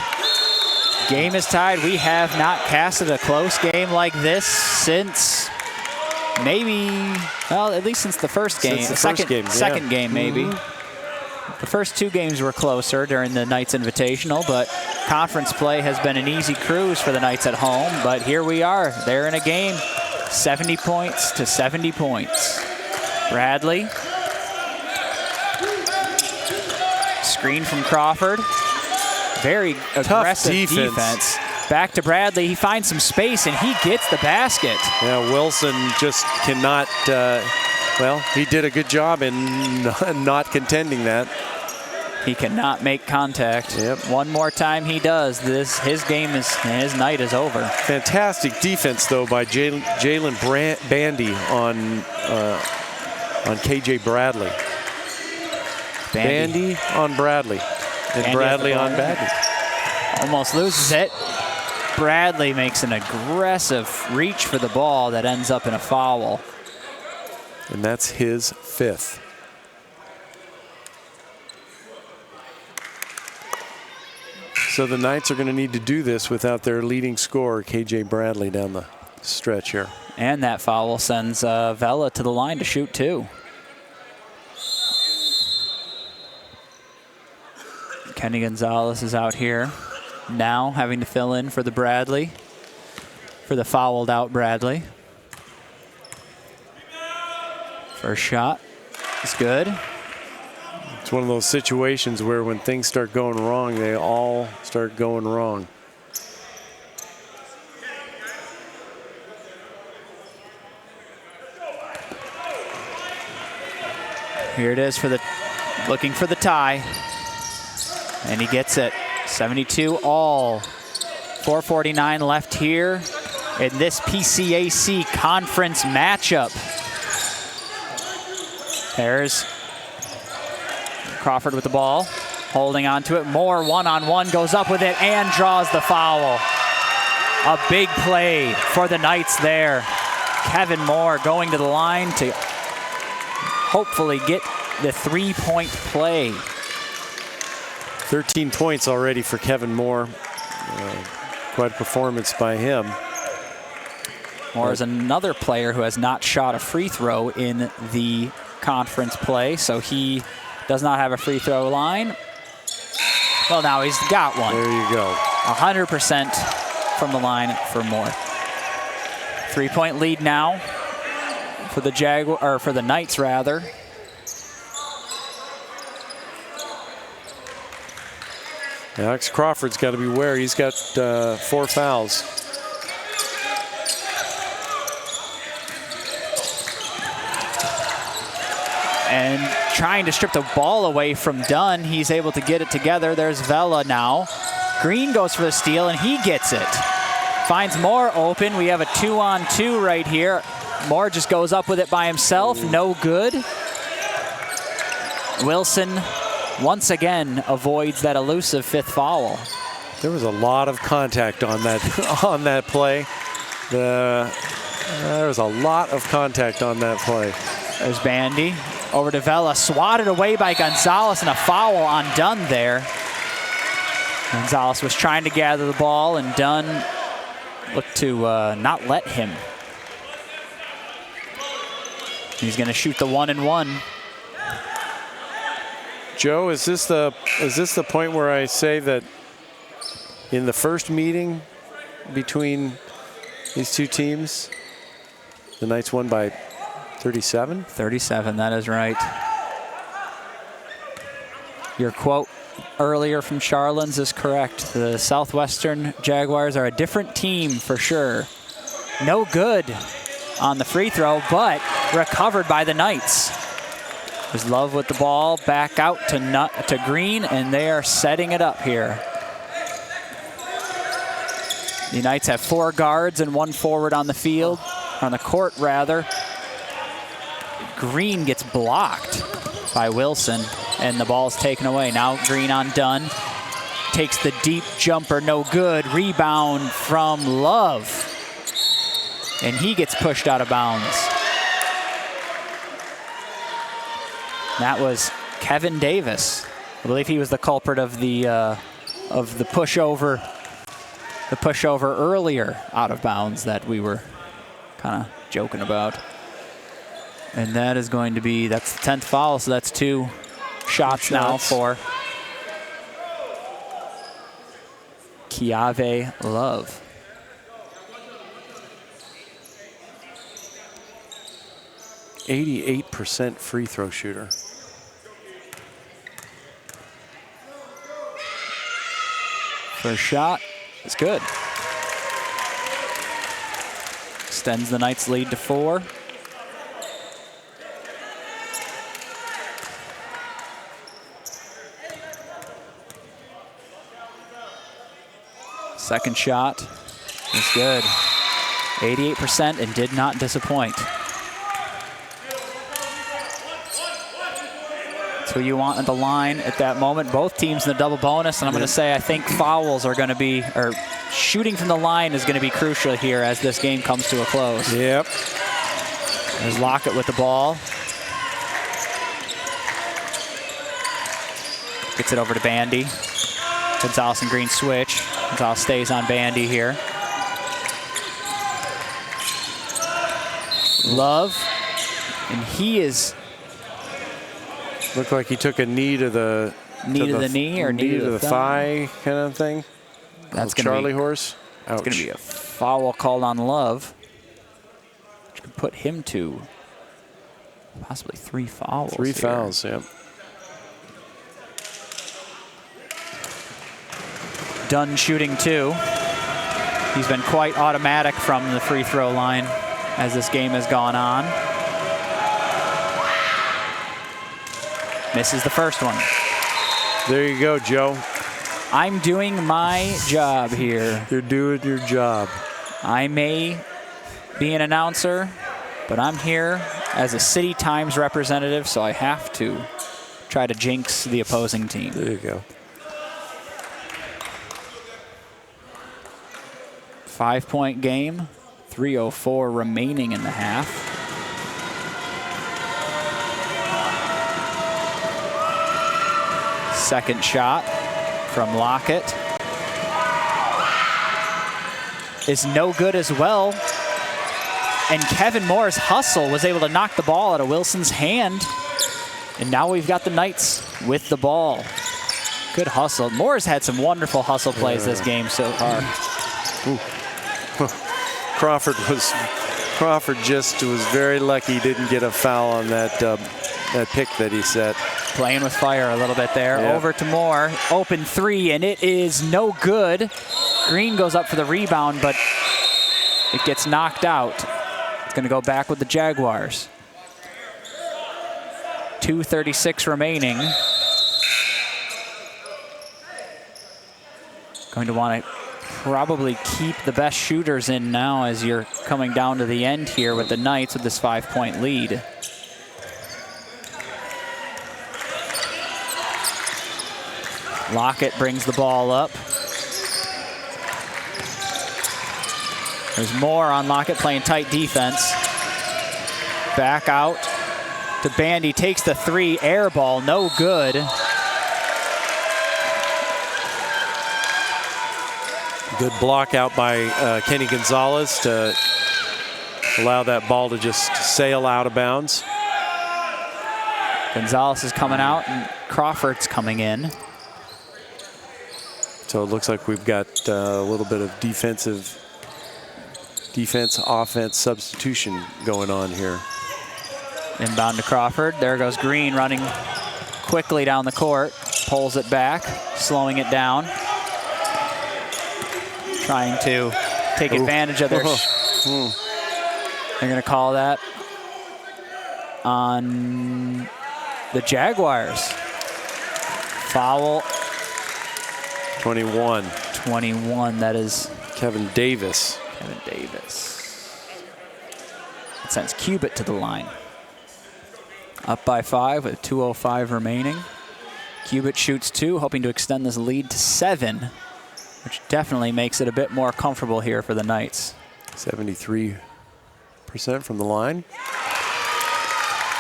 Speaker 1: game is tied. We have not casted a close game like this since maybe, well, at least since the first game.
Speaker 2: Since the
Speaker 1: second game, maybe. The first 2 games were closer during the Knights Invitational, but conference play has been an easy cruise for the Knights at home. But here we are. They're in a game. 70 points to 70 points. Bradley. Screen from Crawford. Very aggressive defense. Back to Bradley. He finds some space, and he gets the basket.
Speaker 2: Yeah, Wilson just cannot, well, he did a good job in not contending that.
Speaker 1: He cannot make contact.
Speaker 2: Yep. One
Speaker 1: more time he does. His night is over.
Speaker 2: Fantastic defense, though, by Jalen Bandy on KJ Bradley. Bandy on Bradley. And
Speaker 1: Bandy
Speaker 2: Bradley on Bandy.
Speaker 1: Almost loses it. Bradley makes an aggressive reach for the ball that ends up in a foul.
Speaker 2: And that's his 5th. So the Knights are going to need to do this without their leading scorer, KJ Bradley, down the stretch here.
Speaker 1: And that foul sends Vela to the line to shoot 2. Kenny Gonzalez is out here now, having to fill in for the Bradley, for the fouled out Bradley. First shot is good.
Speaker 2: It's one of those situations where when things start going wrong, they all start going wrong.
Speaker 1: Here it is for the, looking for the tie. And he gets it. 72 all. 4:49 left here in this PCAC conference matchup. There's Crawford with the ball, holding on to it. Moore one-on-one, goes up with it and draws the foul. A big play for the Knights there. Kevin Moore going to the line to hopefully get the 3-point play.
Speaker 2: 13 points already for Kevin Moore. Quite a performance by him.
Speaker 1: Moore is another player who has not shot a free throw in the conference play, so he does not have a free throw line. Well, now he's got one.
Speaker 2: There you go.
Speaker 1: 100% from the line for Moore. 3-point lead now for the Jaguar, or for the Knights rather.
Speaker 2: Alex Crawford's got to beware. He's got 4 fouls.
Speaker 1: And trying to strip the ball away from Dunn. He's able to get it together. There's Vela now. Green goes for the steal, and he gets it. Finds Moore open. We have a 2-on-2 right here. Moore just goes up with it by himself. No good. Wilson once again avoids that elusive 5th foul.
Speaker 2: There was a lot of contact on that on that play. There was a lot of contact on that play.
Speaker 1: There's Bandy. Over to Vela, swatted away by Gonzalez, and a foul on Dunn there. Gonzalez was trying to gather the ball, and Dunn looked to not let him. He's going to shoot the 1-and-1.
Speaker 2: Joe, is this the point where I say that in the first meeting between these two teams, the Knights won by 37?
Speaker 1: 37, that is right. Your quote earlier from Charlens is correct. The Southwestern Jaguars are a different team for sure. No good on the free throw, but recovered by the Knights. There's Love with the ball, back out to Green, and they are setting it up here. The Knights have 4 guards and 1 forward on the field, on the court rather. Green gets blocked by Wilson, and the ball's taken away. Now Green on Dunn. Takes the deep jumper, no good. Rebound from Love. And he gets pushed out of bounds. That was Kevin Davis. I believe he was the culprit of the pushover. The pushover earlier out of bounds that we were kind of joking about. And that is going to be, that's the 10th foul, so that's 2 shots now for Kiave Love.
Speaker 2: %88 free throw shooter.
Speaker 1: First shot is good. Extends the Knights' lead to 4. Second shot is good. 88% and did not disappoint. That's who you want at the line at that moment. Both teams in the double bonus, and I'm going to say I think fouls are going to be, or shooting from the line is going to be crucial here as this game comes to a close.
Speaker 2: Yep.
Speaker 1: There's Lockett with the ball. Gets it over to Bandy. Gonzalez and Green switch. Gonzalez stays on Bandy here. Love. And he is...
Speaker 2: Looked like he took a knee to the...
Speaker 1: Knee to the knee or knee to the
Speaker 2: thigh kind of thing.
Speaker 1: That's going
Speaker 2: Charlie horse.
Speaker 1: That's going to be a foul called on Love. Which could put him to possibly 3 fouls.
Speaker 2: 3 fouls, yeah.
Speaker 1: Dunn shooting 2. He's been quite automatic from the free throw line as this game has gone on. Misses the first one.
Speaker 2: There you go, Joe.
Speaker 1: I'm doing my job here.
Speaker 2: You're doing your job.
Speaker 1: I may be an announcer, but I'm here as a City Times representative, so I have to try to jinx the opposing team.
Speaker 2: There you go.
Speaker 1: 5-point game, 3:04 remaining in the half. Second shot from Lockett is no good as well. And Kevin Moore's hustle was able to knock the ball out of Wilson's hand. And now we've got the Knights with the ball. Good hustle. Moore's had some wonderful hustle plays this game so far.
Speaker 2: Ooh. Crawford just was very lucky he didn't get a foul on that pick that he set.
Speaker 1: Playing with fire a little bit there. Yep. Over to Moore. Open 3, and it is no good. Green goes up for the rebound, but it gets knocked out. It's going to go back with the Jaguars. 2:36 remaining. Going to want to probably keep the best shooters in now as you're coming down to the end here with the Knights with this 5-point lead. Lockett brings the ball up. There's Moore on Lockett playing tight defense. Back out to Bandy, takes the 3, air ball, no good.
Speaker 2: Good block out by Kenny Gonzalez to allow that ball to just sail out of bounds. Gonzalez is coming out and Crawford's coming in. So it looks like we've got a little bit of defense-offense substitution going on here.
Speaker 1: Inbound to Crawford. There goes Green running quickly down the court. Pulls it back, slowing it down. Trying to take advantage of their... They're going to call that on the Jaguars. Foul.
Speaker 2: 21.
Speaker 1: 21, that is...
Speaker 2: Kevin Davis.
Speaker 1: Kevin Davis. It sends Cubitt to the line. Up by 5 with 2:05 remaining. Cubitt shoots 2, hoping to extend this lead to 7, which definitely makes it a bit more comfortable here for the Knights. 73% from the line.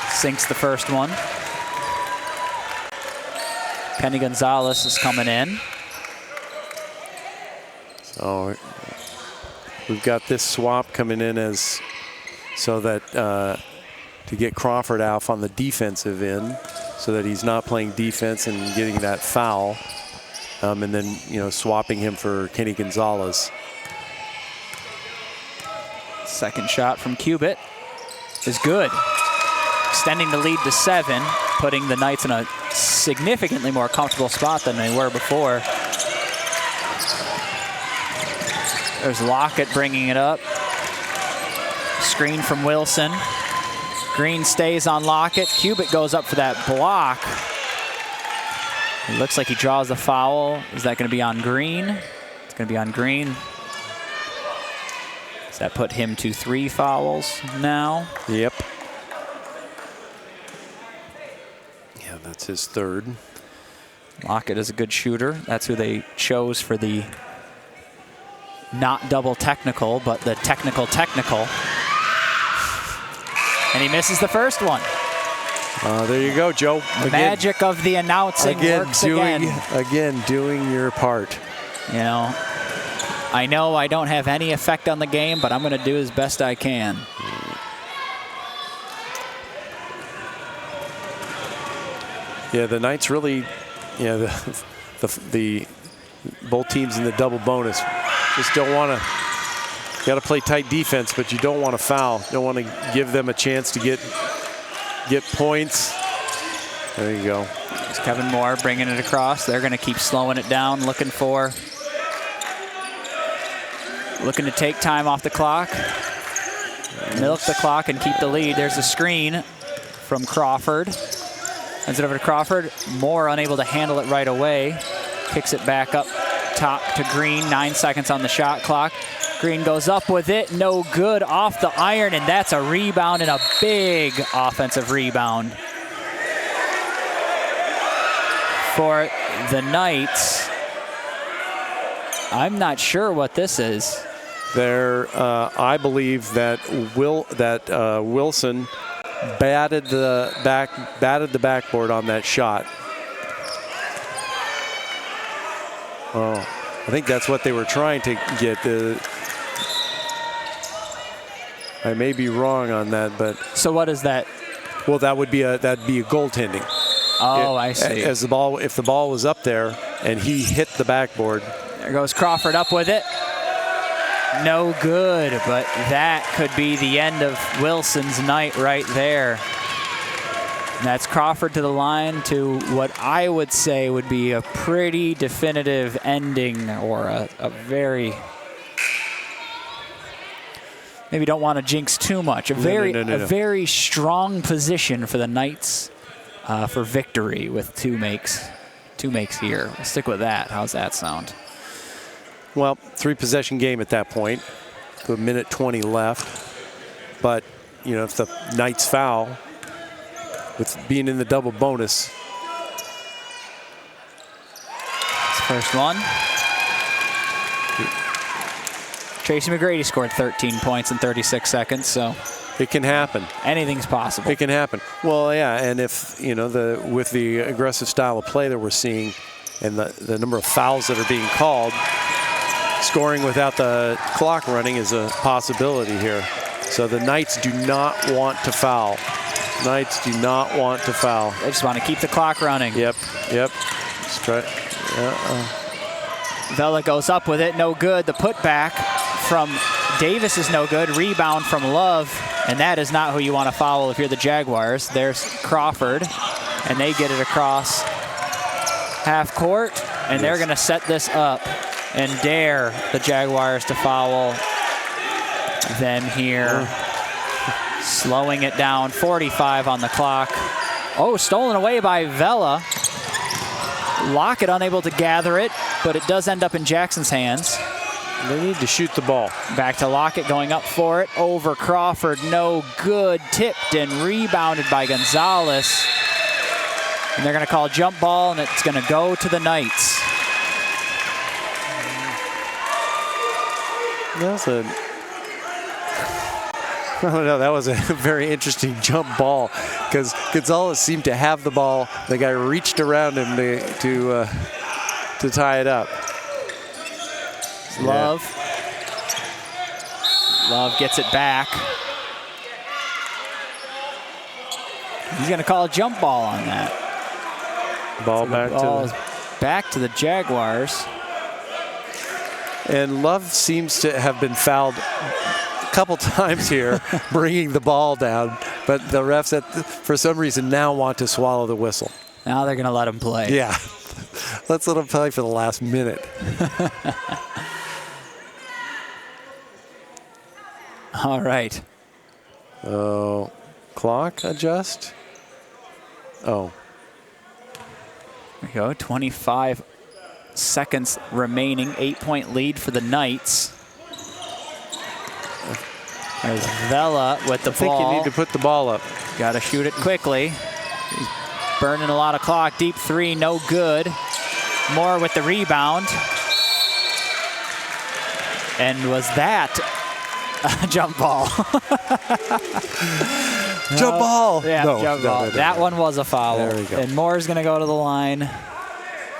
Speaker 1: Sinks the first one. Kenny Gonzalez is coming in. So we've got this swap coming in as so that to get Crawford off on the defensive end so that he's not playing defense and getting that foul. And then, swapping him for Kenny Gonzalez. Second shot from Cubitt is good. Extending the lead to 7, putting the Knights in a significantly more comfortable spot than they were before. There's Lockett bringing it up. Screen from Wilson. Green stays on Lockett. Cubitt goes up for that block. It looks like he draws the foul. Is that going to be on Green? It's going to be on Green. Does that put him to 3 fouls now? Yep. Yeah, that's his 3rd. Lockett is a good shooter. That's who they chose for the not double technical, but the technical. And he misses the first one.
Speaker 2: There you go, Joe.
Speaker 1: The magic of the announcing works again.
Speaker 2: Again, doing your part.
Speaker 1: You know I don't have any effect on the game, but I'm going to do as best I can.
Speaker 2: Yeah, the Knights really, the both teams in the double bonus just don't want to. Got to play tight defense, but you don't want to foul. You don't want to give them a chance to get points. There you go.
Speaker 1: It's Kevin Moore bringing it across. They're going to keep slowing it down, looking to take time off the clock, milk the clock, and keep the lead. There's a screen from Crawford. Sends it over to Crawford. Moore unable to handle it right away. Kicks it back up top to Green. 9 seconds on the shot clock. Green goes up with it. No good off the iron, and that's a rebound, and a big offensive rebound for the Knights. I'm not sure what this is.
Speaker 2: I believe that Wilson batted the backboard on that shot. Oh, I think that's what they were trying to get. I may be wrong on that, but
Speaker 1: so what is that?
Speaker 2: Well, that'd be a goaltending.
Speaker 1: Oh, I see.
Speaker 2: If the ball was up there and he hit the backboard.
Speaker 1: There goes Crawford up with it. No good, but that could be the end of Wilson's night right there. And that's Crawford to the line to what I would say would be a pretty definitive ending, or a very, maybe don't want to jinx too much. A very strong position for the Knights for victory with two makes here. We'll stick with that. How's that sound?
Speaker 2: Well, 3-possession game at that point, with 1:20 left. But, if the Knights foul, with being in the double bonus.
Speaker 1: First one. Tracy McGrady scored 13 points in 36 seconds, so
Speaker 2: it can happen.
Speaker 1: Anything's possible.
Speaker 2: It can happen. Well, yeah, and if, with the aggressive style of play that we're seeing and the number of fouls that are being called, scoring without the clock running is a possibility here. So the Knights do not want to foul. Knights do not want to foul.
Speaker 1: They just want to keep the clock running.
Speaker 2: Yep. Let's try.
Speaker 1: Vela goes up with it, no good. The putback from Davis is no good. Rebound from Love, and that is not who you want to foul if you're the Jaguars. There's Crawford, and they get it across half court, and they're going to set this up and dare the Jaguars to foul them here. Slowing it down, 45 on the clock. Oh, stolen away by Vela. Lockett unable to gather it, but it does end up in Jackson's hands.
Speaker 2: They need to shoot the ball.
Speaker 1: Back to Lockett going up for it. Over Crawford, no good. Tipped and rebounded by Gonzalez. And they're going to call jump ball, and it's going to go to the Knights.
Speaker 2: I don't know, that was a very interesting jump ball because Gonzalez seemed to have the ball. The guy reached around him to tie it up.
Speaker 1: Love. Love gets it back. He's going to call a jump ball on that.
Speaker 2: Ball
Speaker 1: back to the Jaguars.
Speaker 2: And Love seems to have been fouled couple times here, bringing the ball down, but the refs, for some reason, now want to swallow the whistle.
Speaker 1: Now they're going to let him play.
Speaker 2: Yeah. Let's let him play for the last minute.
Speaker 1: All right.
Speaker 2: Oh, clock adjust. Oh.
Speaker 1: There we go. 25 seconds remaining. 8-point lead for the Knights. There's Vela with the ball.
Speaker 2: I think you need to put the ball up.
Speaker 1: Got to shoot it quickly. He's burning a lot of clock. Deep three, no good. Moore with the rebound. And was that a jump ball?
Speaker 2: Jump ball.
Speaker 1: Yeah,
Speaker 2: no,
Speaker 1: jump ball.
Speaker 2: No.
Speaker 1: That one was a foul.
Speaker 2: There we go.
Speaker 1: And Moore's going to go to the line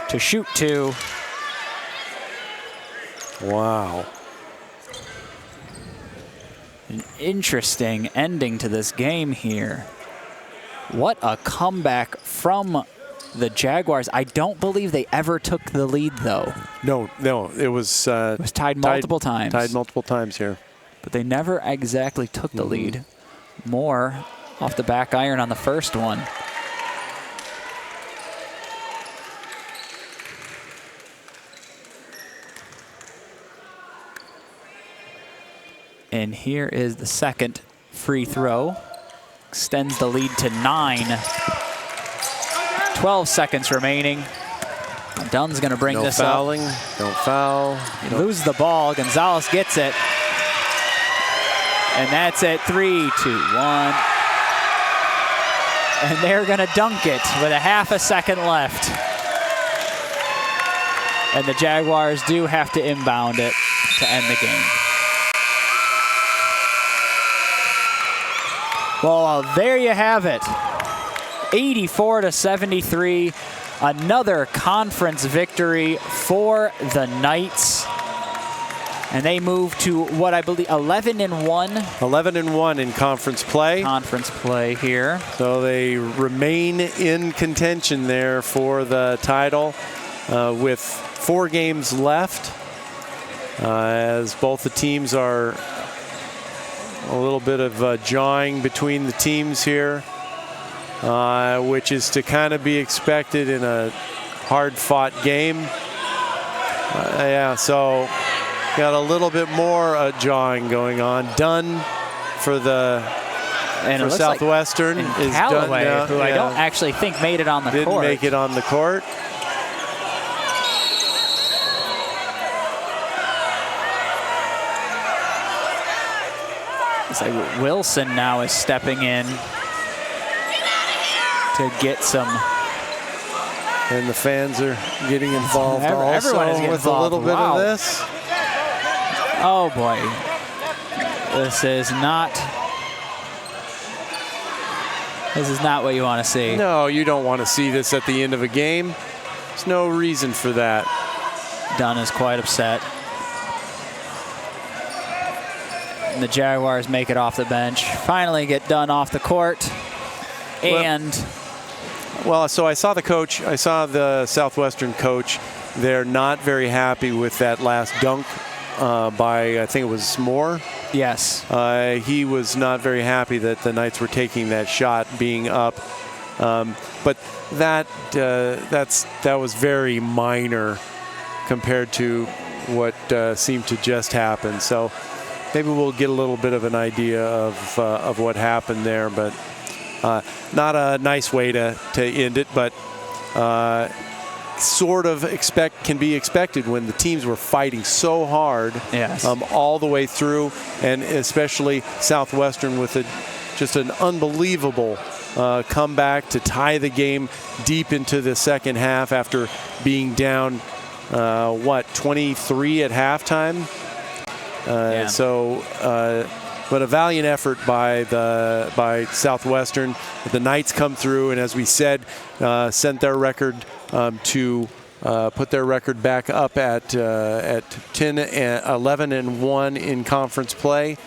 Speaker 1: to shoot 2.
Speaker 2: Wow.
Speaker 1: An interesting ending to this game here. What a comeback from the Jaguars. I don't believe they ever took the lead, though.
Speaker 2: No, it was
Speaker 1: tied multiple times.
Speaker 2: Tied multiple times here.
Speaker 1: But they never exactly took the lead. Moore off the back iron on the first one. And here is the second free throw. Extends the lead to 9. 12 seconds remaining. Dunn's going to bring this
Speaker 2: fouling.
Speaker 1: up.
Speaker 2: Don't foul.
Speaker 1: He loses the ball. Gonzalez gets it. And that's it. 3, 2, 1. And they're going to dunk it with a half a second left. And the Jaguars do have to inbound it to end the game. Well, there you have it. 84-73. Another conference victory for the Knights. And they move to what I believe 11-1.
Speaker 2: 11-1 in conference play.
Speaker 1: Conference play here.
Speaker 2: So they remain in contention there for the title with 4 games left. As both the teams are a little bit of jawing between the teams here, which is to kind of be expected in a hard-fought game. Yeah, so got a little bit more jawing going on. Dunn for Southwestern
Speaker 1: like
Speaker 2: is
Speaker 1: Callaway,
Speaker 2: done now.
Speaker 1: who I don't actually think made it on the court.
Speaker 2: Didn't make it on the court.
Speaker 1: It's like Wilson now is stepping in to get some.
Speaker 2: And the fans are getting involved
Speaker 1: Everyone is
Speaker 2: also
Speaker 1: getting
Speaker 2: with
Speaker 1: involved.
Speaker 2: a little bit of this.
Speaker 1: Oh boy, this is not what you want to see.
Speaker 2: No, you don't want to see this at the end of a game. There's no reason for that.
Speaker 1: Dunn is quite upset. And the Jaguars make it off the bench. Finally get Dunn off the court. And
Speaker 2: well, so I saw the coach. I saw the Southwestern coach. They're not very happy with that last dunk by, I think it was Moore.
Speaker 1: Yes.
Speaker 2: He was not very happy that the Knights were taking that shot, being up. But that was very minor compared to what seemed to just happen. So maybe we'll get a little bit of an idea of what happened there, but not a nice way to end it, but sort of can be expected when the teams were fighting so hard.
Speaker 1: Yes.
Speaker 2: All the way through, and especially Southwestern with just an unbelievable comeback to tie the game deep into the second half after being down 23 at halftime.
Speaker 1: Yeah.
Speaker 2: So, but a valiant effort by Southwestern. The Knights come through, and as we said, sent their record to put their record back up at 11-1 in conference play,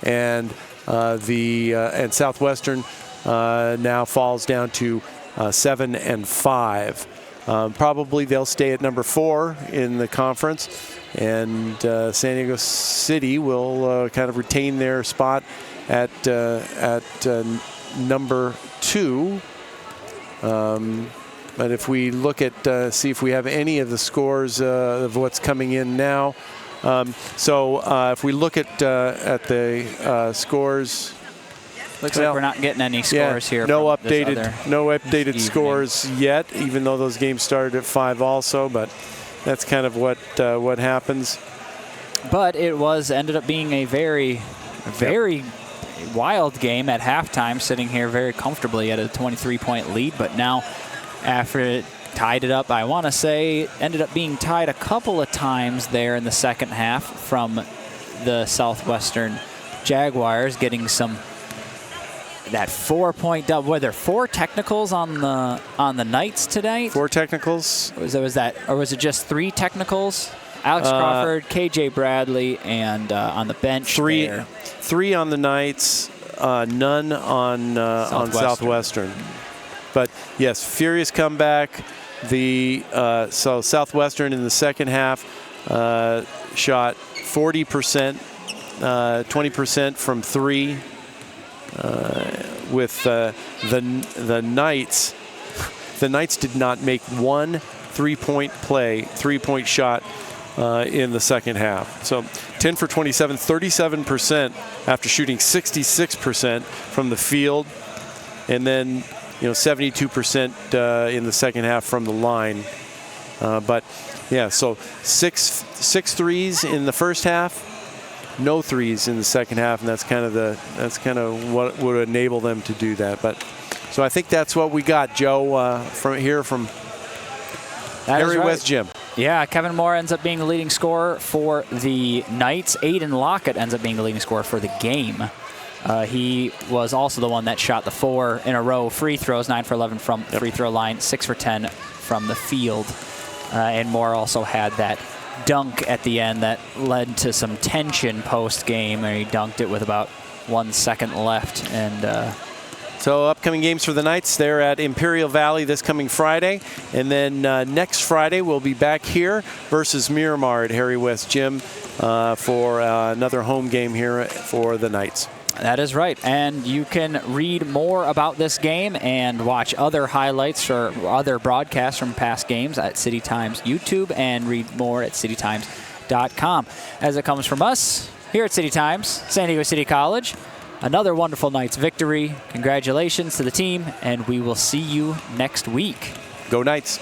Speaker 2: and Southwestern now falls down to 7-5. Probably they'll stay at number 4 in the conference, and San Diego City will kind of retain their spot at number 2. But if we look at see if we have any of the scores of what's coming in now, if we look at the scores.
Speaker 1: Looks like we're not getting any scores here.
Speaker 2: No updated scores yet, even though those games started at 5 also. But that's kind of what happens.
Speaker 1: But it ended up being a very wild game at halftime, sitting here very comfortably at a 23-point lead. But now, after it tied it up, I want to say ended up being tied a couple of times there in the second half from the Southwestern Jaguars, getting some that 4-point double. Were there 4 technicals on the Knights tonight?
Speaker 2: 4 technicals.
Speaker 1: Was it just 3 technicals? Alex Crawford, KJ Bradley, and on the bench
Speaker 2: 3 on the Knights, none on Southwestern. But yes, furious comeback. So Southwestern in the second half shot 40%, 20% from 3. With the Knights, the Knights did not make one 3-point shot in the second half. So 10 for 27, 37% after shooting 66% from the field, and then 72% in the second half from the line. But yeah, so six threes in the first half, no threes in the second half, and that's kind of what would enable them to do that. But so I think that's what we got, Joe, from Harry West Gym.
Speaker 1: Yeah, Kevin Moore ends up being the leading scorer for the Knights. Aiden Lockett ends up being the leading scorer for the game. He was also the one that shot the 4 in a row free throws, 9 for 11 from the free throw line, 6 for 10 from the field. And Moore also had that dunk at the end that led to some tension post-game, and he dunked it with about 1 second left. And
Speaker 2: so upcoming games for the Knights, they're at Imperial Valley this coming Friday, and then next Friday we'll be back here versus Miramar at Harry West Gym for another home game here for the Knights.
Speaker 1: That is right, and you can read more about this game and watch other highlights or other broadcasts from past games at City Times YouTube, and read more at citytimes.com. As it comes from us here at City Times, San Diego City College, another wonderful Knights victory. Congratulations to the team, and we will see you next week.
Speaker 2: Go Knights.